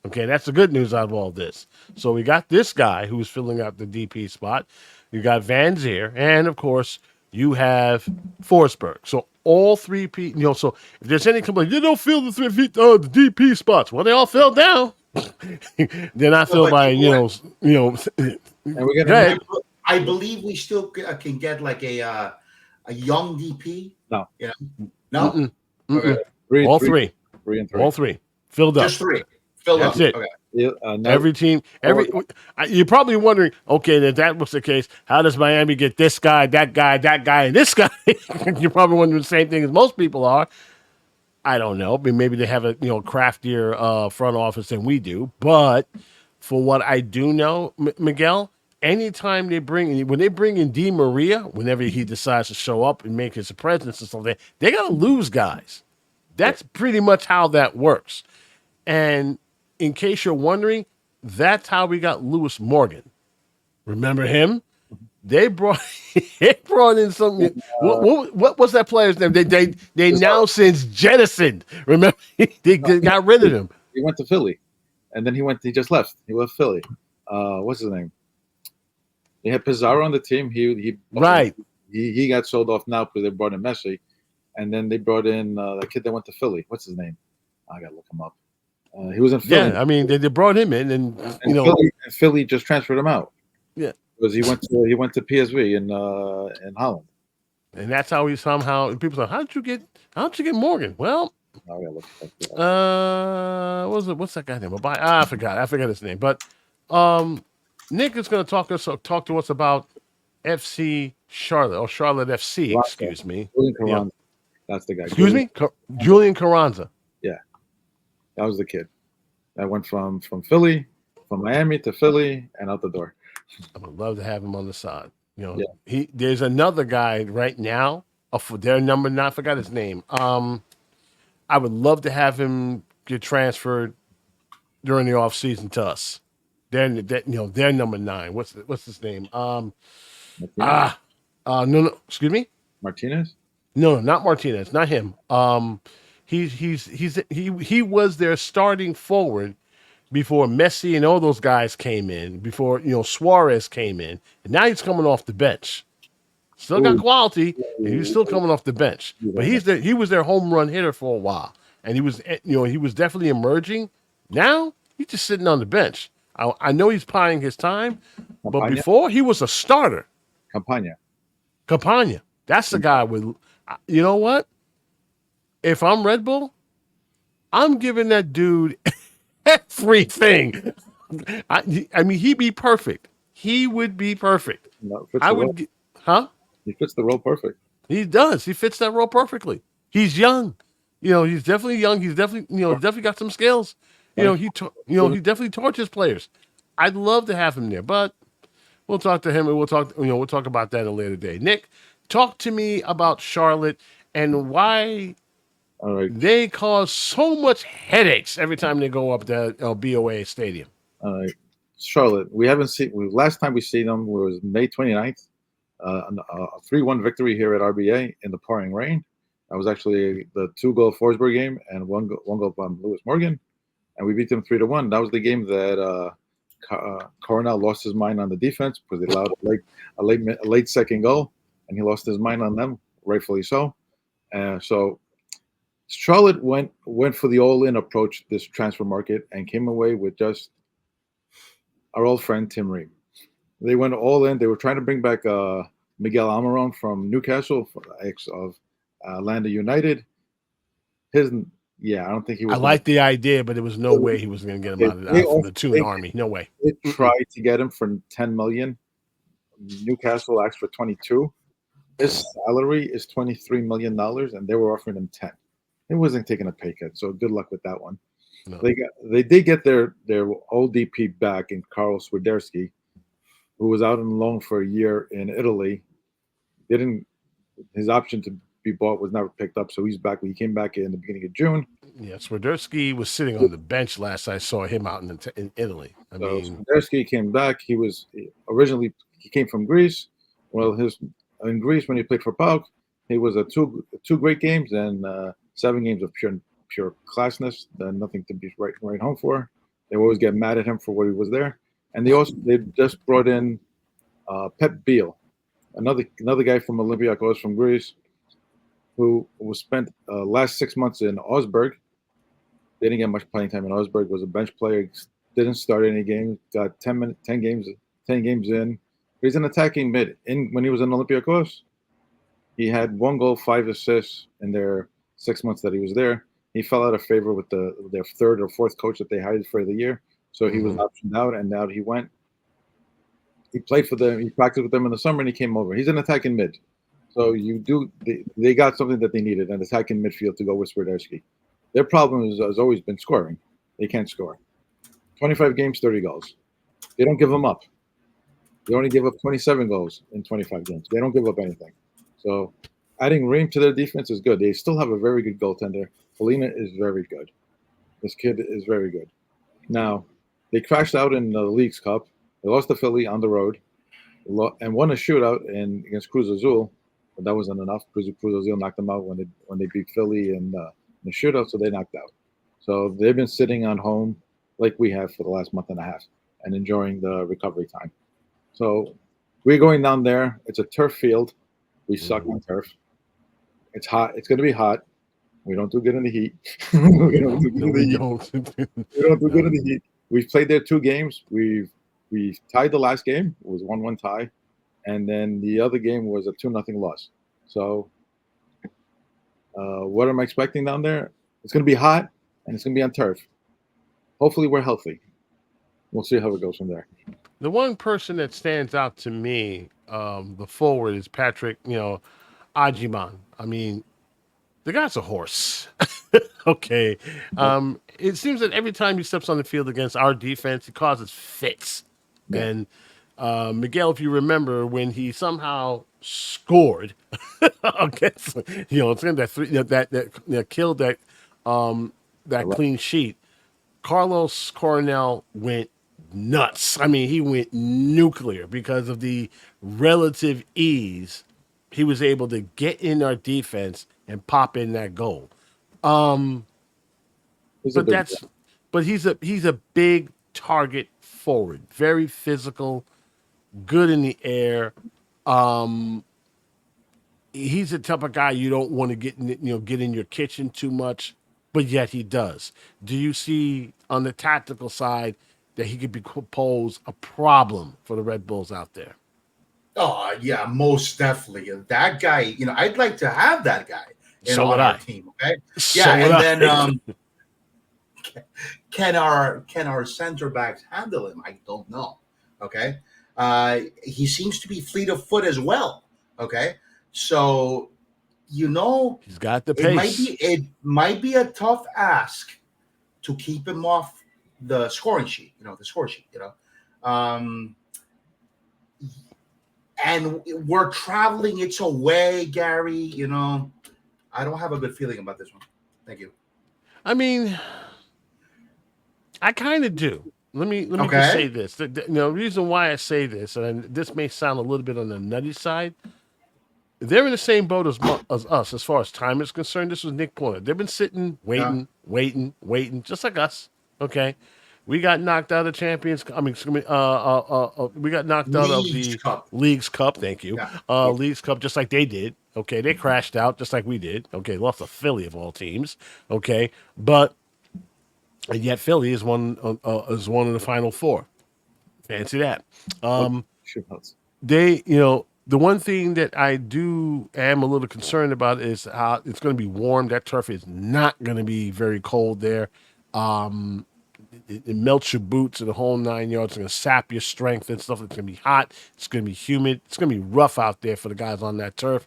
Okay, that's the good news out of all this. So we got this guy who's filling out the DP spot. You got Van Zier, and of course, you have Forsberg. So all 3 so if there's any complaint, you don't fill the the DP spots. Well, they all filled now. They're not filled by, And we're gonna I believe we still can get like a young DP. No. No. Okay. All three. 3 and 3. All 3 filled up. Just 3 filled up. That's it. Okay. Every team, you're probably wondering, okay, if that was the case, how does Miami get this guy, that guy, and this guy? You're probably wondering the same thing as most people are. I don't know. Maybe they have a craftier front office than we do. But for what I do know, Miguel, anytime when they bring in Di Maria, whenever he decides to show up and make his presence and something, they got to lose guys. That's pretty much how that works. And in case you're wondering, that's how we got Lewis Morgan. Remember him? They brought in something. What was that player's name? They now since jettisoned. Remember, they got rid of him. He went to Philly, and then he just left. He left Philly. What's his name? They had Pizarro on the team. He got sold off now because they brought in Messi, and then they brought in the kid that went to Philly. What's his name? I gotta look him up. He was in Philly. Yeah, I mean they brought him in, and Philly just transferred him out. Yeah, Because he went to PSV in Holland. And that's how he somehow people say, how'd you get Morgan? Well, Oh, yeah, look, what's that guy's name? I forgot his name. But Nick is going to talk to us about FC Charlotte or Charlotte FC. Carranza. Excuse me. Julian Carranza. That's the guy. Excuse me, Julian Carranza. Yeah, that was the kid. That went from Philly, from Miami to Philly, and out the door. I would love to have him on the side. There's another guy right now. For their number 9, I forgot his name. I would love to have him get transferred during the offseason to us. They're number 9. What's his name? No, excuse me. Martinez? No, not Martinez, not him. He was their starting forward before Messi and all those guys came in, before Suarez came in, and now he's coming off the bench. Still got quality, and he's still coming off the bench. But he was their home run hitter for a while, and he was definitely emerging. Now he's just sitting on the bench. I know he's buying his time, but before he was a starter. Campagna. That's the guy with. You know what? If I'm Red Bull, I'm giving that dude everything. I mean, he'd be perfect. He would be perfect. No, He fits the role perfect. He does. He fits that role perfectly. He's young. He's definitely young. He's definitely, definitely got some skills. He definitely torches players. I'd love to have him there, but we'll talk to him and we'll talk about that at a later day. Nick, talk to me about Charlotte and why they cause so much headaches every time they go up to BOA Stadium. All right. Charlotte, we haven't seen. Last time we seen them was May 29th, a 3-1 victory here at RBA in the pouring rain. That was actually the 2-goal Forsberg game and one goal from Lewis Morgan, and we beat them 3-1. That was the game that Coronel lost his mind on the defense because they allowed a late second goal, and he lost his mind on them, rightfully so. So Charlotte went for the all-in approach this transfer market and came away with just our old friend Tim Ream. They went all in. They were trying to bring back Miguel Almiron from Newcastle, ex of Atlanta United. I don't think he was. I like the idea, but there was no way he was going to get him out of the Toon Army. No way. They tried to get him for $10 million. Newcastle asked for 22. His salary is $23 million, and they were offering him 10. He wasn't taking a pay cut, so good luck with that one. No. They did get their old DP back in Karl Swiderski, who was out on loan for a year in Italy. His option to be bought was never picked up, so he's back. He came back in the beginning of June. Yeah, Swiderski was sitting on the bench last I saw him out in Italy. Swiderski came back. He came from Greece. Well, in Greece when he played for PAOK, he was two great games and 7 games of pure classness, nothing to be right home for. They always get mad at him for what he was there. And they just brought in Pep Biel, another guy from Olympiacos from Greece, who was spent last 6 months in Augsburg. They didn't get much playing time in Augsburg. Was a bench player, didn't start any games. Got 10 games in. He's an attacking mid. When he was in Olympiacos, he had 1 goal, 5 assists in their 6 months that he was there. He fell out of favor with their 3rd or 4th coach that they hired for the year. So he was optioned out, and now he went. He played for them. He practiced with them in the summer, and he came over. He's an attacking mid. So they got something that they needed, an attacking midfield to go with Swiderski. Their problem has always been scoring. They can't score. 25 games, 30 goals. They don't give them up. They only give up 27 goals in 25 games. They don't give up anything. So adding Ream to their defense is good. They still have a very good goaltender. Polina is very good. This kid is very good. Now, they crashed out in the Leagues Cup. They lost to Philly on the road and won a shootout against Cruz Azul, but that wasn't enough. Cruz Azul knocked them out when they beat Philly in the shootout, so they knocked out. So they've been sitting on home like we have for the last month and a half and enjoying the recovery time. So we're going down there. It's a turf field. We suck on turf. It's hot. It's going to be hot. We don't do good in the heat. We don't do good in the heat. We've played there 2 games. We we tied the last game. It was 1-1 tie, and then the other game was a 2-0 loss. So, what am I expecting down there? It's going to be hot, and it's going to be on turf. Hopefully, we're healthy. We'll see how it goes from there. The one person that stands out to me, the forward, is Patrick, Ajiman. I mean, the guy's a horse. Okay. It seems that every time he steps on the field against our defense, he causes fits. Yeah. And Miguel, if you remember, when he somehow scored against, it's in that three that killed that clean sheet. Carlos Coronel went nuts. I mean, he went nuclear because of the relative ease he was able to get in our defense and pop in that goal. He's a But big that's but he's a big target forward, very physical, good in the air. He's the type of guy you don't want to get in your kitchen too much, but yet he does. Do you see on the tactical side that he could pose a problem for the Red Bulls out there? Oh, yeah, most definitely. That guy, I'd like to have that guy on our team. Okay. Yeah. And then can our center backs handle him? I don't know. Okay. He seems to be fleet of foot as well. Okay. So, he's got the pace. It might be a tough ask to keep him off the scoring sheet, the score sheet, and we're traveling. It's away, Gary. I don't have a good feeling about this one. Thank you. I mean, I kind of do. Let me just say this. The reason why I say this, and this may sound a little bit on the nutty side, they're in the same boat as us as far as time is concerned. This was Nick Pointer. They've been sitting, waiting, just like us. Okay. We got knocked out of Champions. I mean, we got knocked out of the Leagues Cup. Thank you. Yeah. Leagues Cup, just like they did. Okay, they crashed out just like we did. Okay, lost to Philly of all teams. Okay, and yet Philly is one of the final four. Fancy that. They, the one thing that I am a little concerned about is how it's going to be warm. That turf is not going to be very cold there. It melts your boots and the whole 9 yards. It's going to sap your strength and stuff. It's going to be hot. It's going to be humid. It's going to be rough out there for the guys on that turf.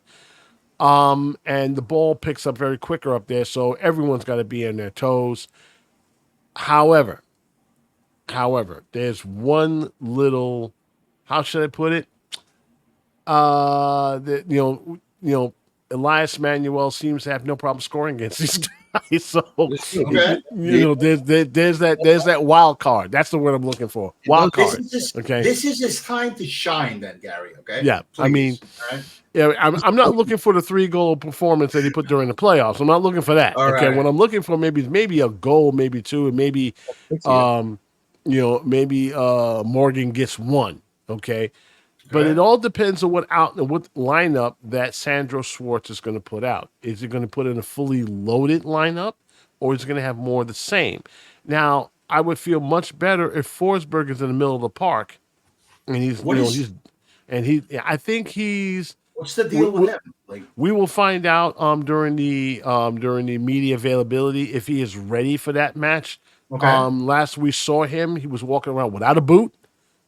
And the ball picks up very quicker up there, so everyone's got to be on their toes. However, there's one little, how should I put it? Elias Manuel seems to have no problem scoring against these guys. So there's that wild card. That's the word I'm looking for. Wild card. This is his time to shine, then, Gary. Okay. Yeah, please. I mean, yeah, I'm not looking for the 3-goal performance that he put during the playoffs. I'm not looking for that. All okay, right. What I'm looking for maybe a goal, maybe two, and maybe Morgan gets one. Okay. But it all depends on what lineup that Sandro Schwartz is going to put out. Is it going to put in a fully loaded lineup, or is it going to have more of the same? Now, I would feel much better if Forsberg is in the middle of the park, and I think he's. What's the deal with him? We will find out during the media availability if he is ready for that match. Okay. Last we saw him, he was walking around without a boot.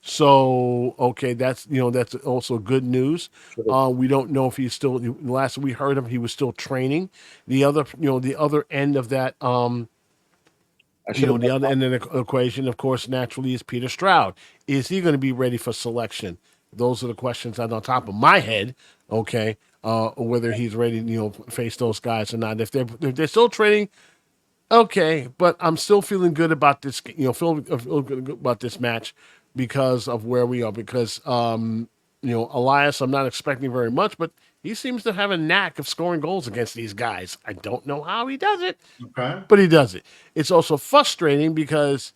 So, okay, that's also good news. We don't know if he's still, last we heard him, he was still training. The other end of that, the other end of the equation, of course, naturally is Peter Stroud. Is he going to be ready for selection? Those are the questions that are on top of my head. Okay. Whether he's ready, face those guys or not. If they're still training, okay, but I'm still feeling good about this, feeling good about this match because of where we are. Because, Elias, I'm not expecting very much, but he seems to have a knack of scoring goals against these guys. I don't know how he does it, but he does it. It's also frustrating because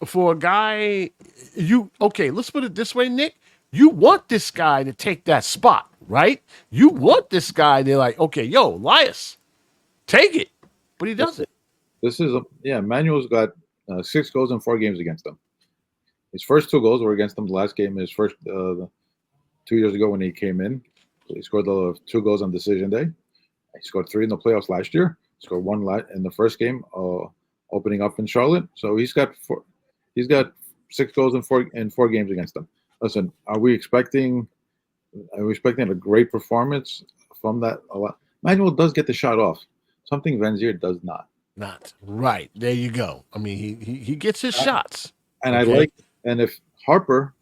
for a guy, let's put it this way, Nick. You want this guy to take that spot, right? You want this guy, they're like, okay, Elias, take it. But he doesn't. Manuel's got 6 goals in 4 games against them. His first 2 goals were against them. The last game, his first 2 years ago when he came in, he scored the 2 goals on decision day. He scored 3 in the playoffs last year. He scored 1 in the first game, opening up in Charlotte. So he's got 6 goals in 4 games against them. Listen, are we expecting a great performance from that? Manuel does get the shot off, something Vanzier does not. Not right. There you go. I mean, he gets his shots. And okay. And if Harper,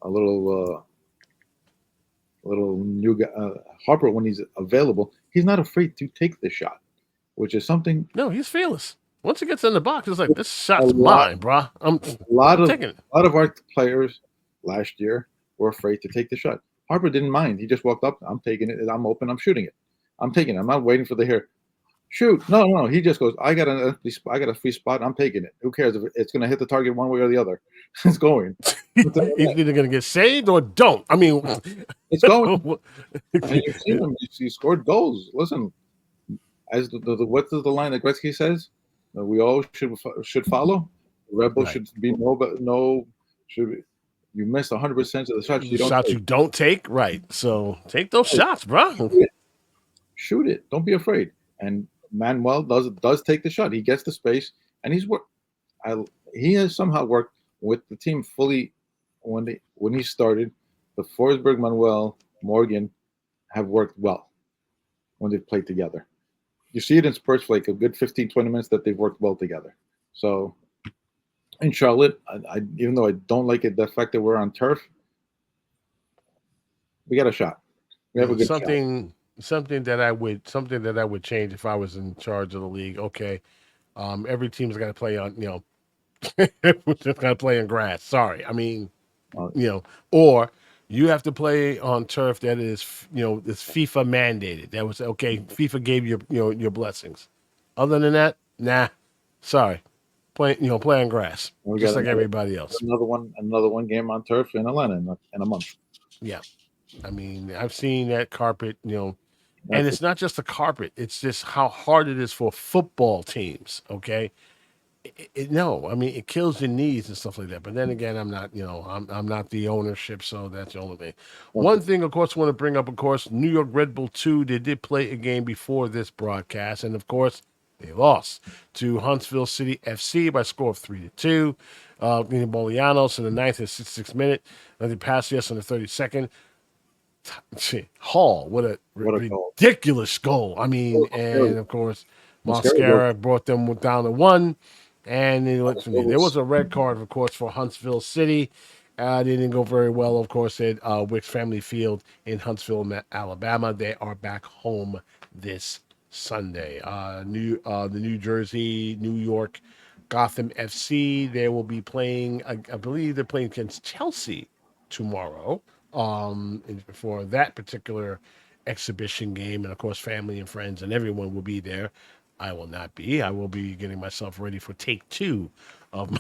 a little new guy, Harper, when he's available, he's not afraid to take the shot, which is something. No, he's fearless. Once he gets in the box, it's like, this shot's mine, bro. I'm taking it. A lot of our players last year were afraid to take the shot. Harper didn't mind. He just walked up. I'm taking it. I'm open. I'm shooting it. I'm taking it. I'm not waiting for the hair. Shoot. No. He just goes, I got a free spot. I'm taking it. Who cares if it's going to hit the target one way or the other? It's going. He's either going to get saved or don't. I mean, it's going. And you've seen him. He scored goals. Listen, as what is the line that Gretzky says? We all should follow. The Red Bull should be you missed 100% of the shots you don't take. Right. So take those shots, bro. Shoot it. Don't be afraid. And Manuel does take the shot. He gets the space, and he has somehow worked with the team fully. When he started, the Forsberg, Manuel, Morgan have worked well when they've played together. You see it in spurts for like a good 15, 20 minutes that they've worked well together. So in Charlotte, I even though I don't like it, the fact that we're on turf, we got a shot. We have a good shot. Something that I would change if I was in charge of the league. Okay, every team's got to play on, everyone's just got to play on grass. Sorry, I mean, or you have to play on turf that is, it's FIFA mandated. That was okay. FIFA gave you, your blessings. Other than that, nah. Sorry, play on grass, just like everybody else. Another one game on turf in Atlanta in a month. Yeah, I mean, I've seen that carpet, and it's not just the carpet. It's just how hard it is for football teams. Okay. It kills your knees and stuff like that. But then again, I'm not, I'm not the ownership, so that's the only thing. One thing, of course, I want to bring up, of course, New York Red Bull 2, they did play a game before this broadcast, and of course, they lost to Huntsville City FC by a score of 3-2. Bolianos in the 9th and 66th minute. They passed yes in the 32nd. Hall, what a ridiculous goal. I mean, and of course, Mascara brought them down to 1. And there was a red card, of course, for Huntsville City. They didn't go very well, of course, at Wicks Family Field in Huntsville, Alabama. They are back home this Sunday. The New Jersey, New York, Gotham FC. They will be playing, I believe they're playing against Chelsea tomorrow for that particular exhibition game. And, of course, family and friends and everyone will be there. I will not be. I will be getting myself ready for take 2 of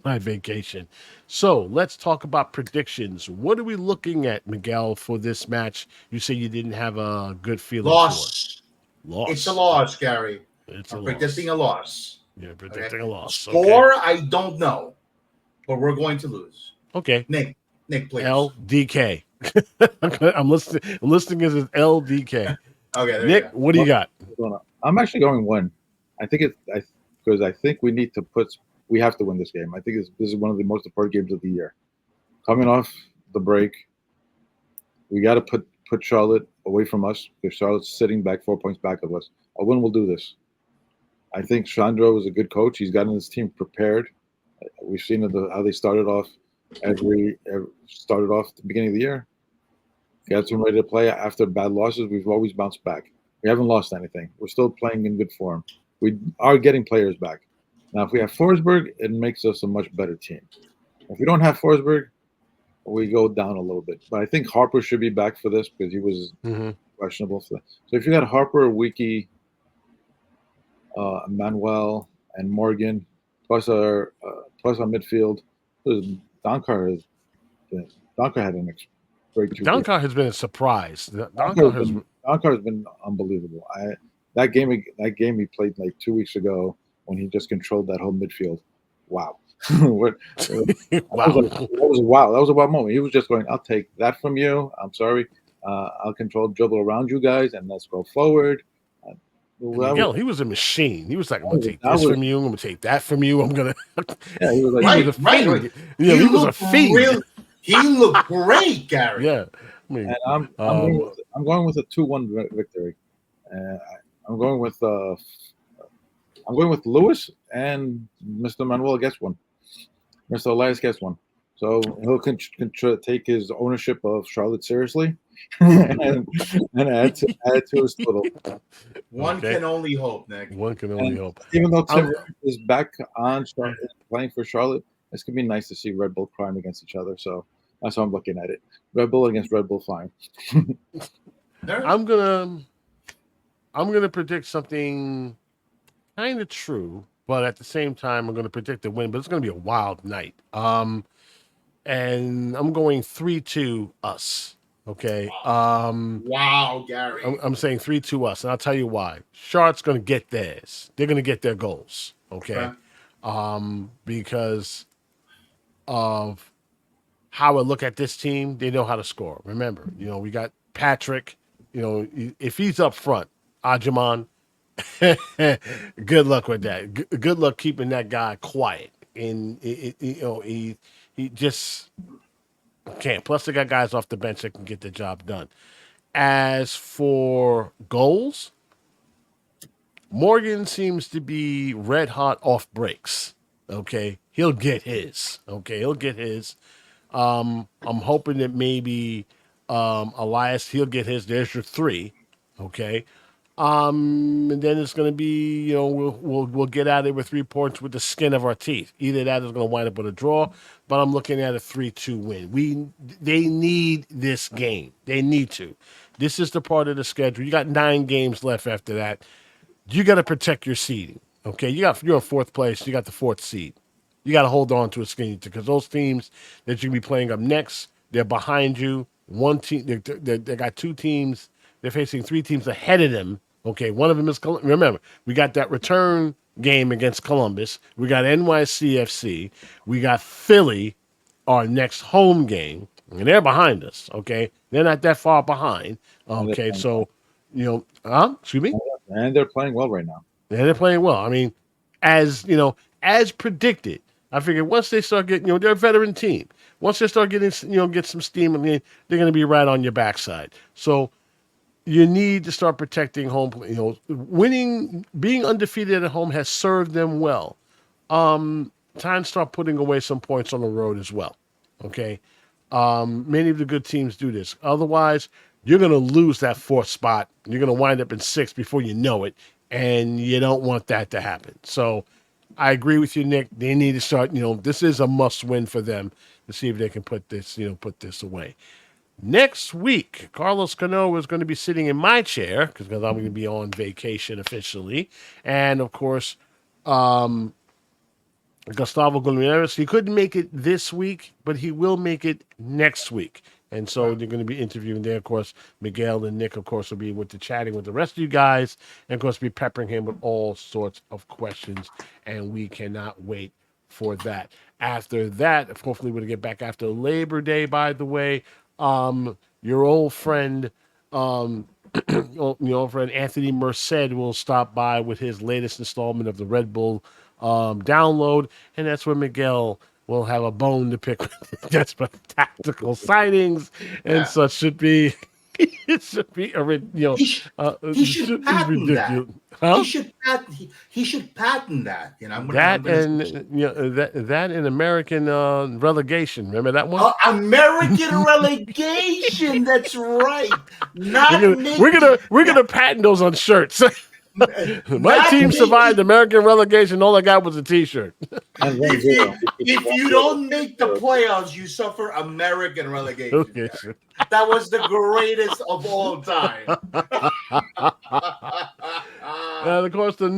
my vacation. So let's talk about predictions. What are we looking at, Miguel, for this match? You say you didn't have a good feeling for. Loss. It's a loss, Garry. I'm predicting a loss. You're predicting a loss. Score, okay. I don't know, but we're going to lose. Okay. Nick, please. LDK. I'm listening as LDK. Okay, Nick, what do you got? I'm actually going 1. I think because I think we have to win this game. I think this is one of the most important games of the year. Coming off the break, we got to put Charlotte away from us because Charlotte's sitting back 4 points back of us. A win will do this. I think Sandro is a good coach. He's gotten his team prepared. We've seen how they started off at the beginning of the year. Got them ready to play after bad losses. We've always bounced back. We haven't lost anything. We're still playing in good form. We are getting players back. Now, if we have Forsberg, it makes us a much better team. If we don't have Forsberg, we go down a little bit. But I think Harper should be back for this because he was questionable for that. So if you got Harper, Wiki, Manuel, and Morgan, plus our midfield, Donkar had an great 2 Donkar has been a surprise. Donkar has been unbelievable. That game he played like 2 weeks ago when he just controlled that whole midfield. wow. What- Wow. that was wow. That was a wow moment. He was just going, I'll take that from you. I'm sorry. I'll control dribble around you guys and let's go forward. Uh, that Miguel, was, he was a machine. He was like, I'm gonna take that this was from you. I'm gonna take that from you. I'm gonna. yeah. He was like, He was a Right. fiend. Yeah, he was a fiend. He looked great, Garry. Yeah. I mean, and I'm going with a 2-1 victory. Uh, I'm going with Lewis, and Mr. Manuel gets one. Mr. Elias gets one. So he'll take his ownership of Charlotte seriously and add to his total. One can only hope, Nick. One can only hope. Even though Tim is back on playing for Charlotte, it's going to be nice to see Red Bull crime against each other. So that's how I'm looking at it. Red Bull against Red Bull fine. I'm gonna predict something kind of true, but at the same time, I'm gonna predict a win. But it's gonna be a wild night. And I'm going 3-2 us. Okay. Wow, Garry. I'm saying 3-2 us, and I'll tell you why. Charlotte's gonna get theirs. They're gonna get their goals. Okay. Because of how I look at this team, they know how to score. Remember, we got Patrick. If he's up front, Ajaman, good luck with that. Good luck keeping that guy quiet. And he just can't. Plus, they got guys off the bench that can get the job done. As for goals, Morgan seems to be red hot off breaks. Okay, he'll get his. I'm hoping that maybe Elias, he'll get his. There's your 3. Okay. And then it's going to be, we'll get out of it with 3 points with the skin of our teeth. Either that is going to wind up with a draw, but I'm looking at a 3-2 win. They need this game. They need to. This is the part of the schedule. You got 9 games left after that. You got to protect your seeding. Okay, you're in 4th place. You got the 4th seed. You got to hold on to a skinny because those teams that you're going to be playing up next, they're behind you. One team, they got 2 teams. They're facing 3 teams ahead of them. Okay, one of them is Columbus. Remember, we got that return game against Columbus. We got NYCFC. We got Philly, our next home game, and they're behind us. Okay, they're not that far behind. Okay, so excuse me. And they're playing well right now. Yeah, they're playing well. I mean, as predicted. I figured once they start getting, they're a veteran team. Once they start getting, get some steam, I mean, they're going to be right on your backside. So you need to start protecting home. Winning, being undefeated at home has served them well. Time to start putting away some points on the road as well. Okay. Many of the good teams do this. Otherwise, you're going to lose that 4th spot. You're going to wind up in 6th before you know it. And you don't want that to happen. So I agree with you, Nick. They need to start, this is a must win for them to see if they can put this away. Next week, Carlos Cano is going to be sitting in my chair because I'm going to be on vacation officially. And of course, Gustavo Gutierrez, he couldn't make it this week, but he will make it next week. And so they're going to be interviewing there. Of course, Miguel and Nick, of course, will be with the chatting with the rest of you guys. And, of course, be peppering him with all sorts of questions. And we cannot wait for that. After that, hopefully we'll get back after Labor Day, by the way. Your old friend, friend Anthony Merced will stop by with his latest installment of the Red Bull download. And that's where Miguel will have a bone to pick with just tactical signings and such. Should be it should be he should patent that. Huh? He should patent that. That in American relegation. Remember that one? American relegation. That's right. We're gonna patent those on shirts. My team survived American relegation. All I got was a T-shirt. If you don't make the playoffs, you suffer American relegation. Okay, sure. That was the greatest of all time. And of course, the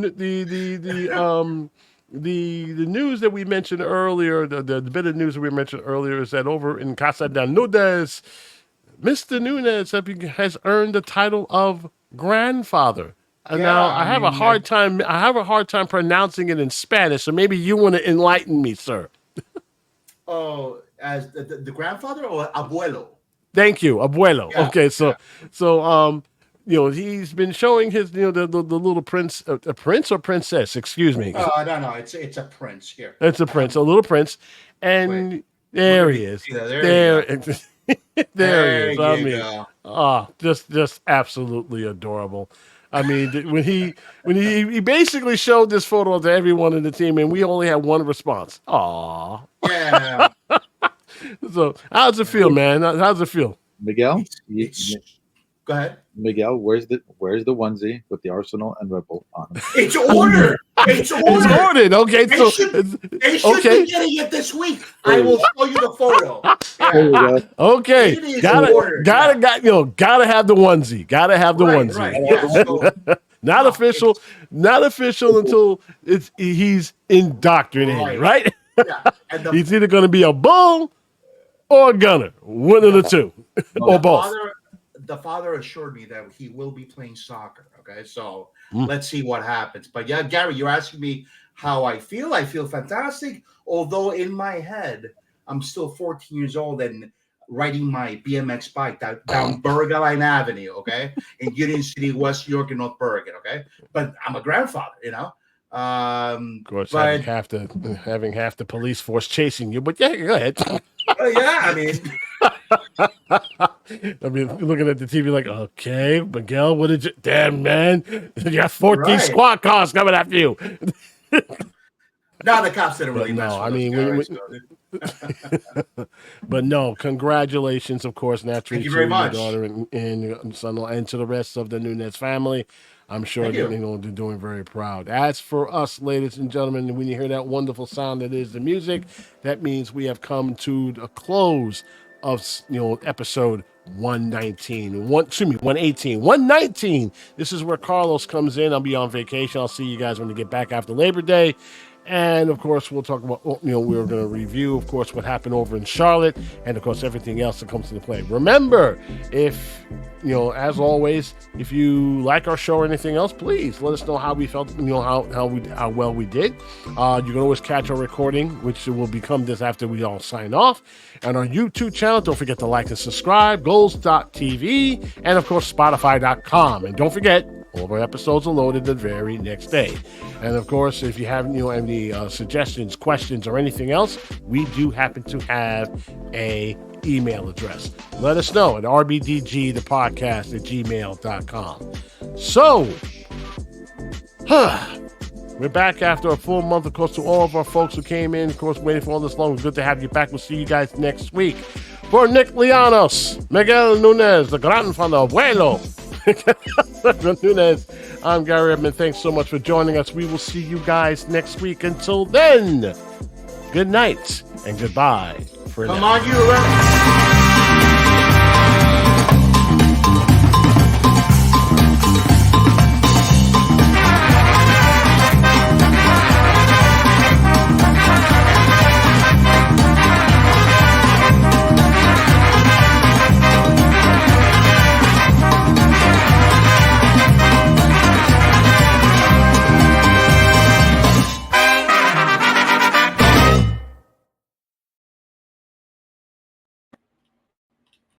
news that we mentioned earlier, the bit of news that we mentioned earlier is that over in Casa de Nunez, Mr. Nunez has earned the title of grandfather. Now I have a hard time. I have a hard time pronouncing it in Spanish, so maybe you want to enlighten me, sir. Oh, as the grandfather or abuelo? Thank you, abuelo. Yeah, Okay, so he's been showing his the little prince, a prince or princess, excuse me. No, it's a prince here. It's a prince, a little prince, and Wait, there he is. There There he is. I mean, go. just absolutely adorable. I mean, when he basically showed this photo to everyone in the team, and we only had one response. Aw. Yeah. So, how's it feel, man? How's it feel, Miguel? Go ahead. Miguel, where's the onesie with the Arsenal and Red Bull on it? It's ordered. It's ordered. It's ordered. Okay, They so should be getting it this week. I will show you the photo. Yeah. Okay, It is gotta ordered, gotta have the onesie. Gotta have the onesie. Right. Yeah, so, Not official until he's indoctrinated, right? yeah. And He's either going to be a bull or a gunner, one of the two, or both. The father assured me that he will be playing soccer. Okay, so let's see what happens. But yeah, Garry, you're asking me how I feel. I feel fantastic. Although in my head, I'm still 14 years old and riding my BMX bike down Berger Line Avenue, okay, in Union City, West York, and North Bergen, okay. But I'm a grandfather, Of course, having half the police force chasing you. But yeah, go ahead. Yeah, I mean. I mean, looking at the TV like, okay, Miguel, what did you? Damn, man, you got 14 squad cars coming after you. Now the cops didn't really mess with us. But no, congratulations, of course, naturally, to your daughter and son-in-law, and to the rest of the Nunez family. I'm sure they're doing very proud. As for us, ladies and gentlemen, when you hear that wonderful sound that is the music, that means we have come to the close of episode 119. 119. This is where Carlos comes in. I'll be on vacation. I'll see you guys when you get back after Labor Day. And, of course, we'll talk about, we're going to review, of course, what happened over in Charlotte and, of course, everything else that comes into play. Remember, if, as always, if you like our show or anything else, please let us know how we felt, how well we did. You can always catch our recording, which will become this after we all sign off. And our YouTube channel, don't forget to like and subscribe, goals.tv, and, of course, Spotify.com. And don't forget, all of our episodes are loaded the very next day. And of course, if you have any suggestions, questions, or anything else, we do happen to have a email address. Let us know at rbdgthepodcast@gmail.com. So, we're back after a full month, of course, to all of our folks who came in, of course, waiting for all this long. It's good to have you back. We'll see you guys next week. For Nick Llanos, Miguel Nunez, the grandfather, abuelo, Nunez, I'm Garry Edmond. Thanks so much for joining us. We will see you guys next week. Until then, good night and goodbye. Come on, you.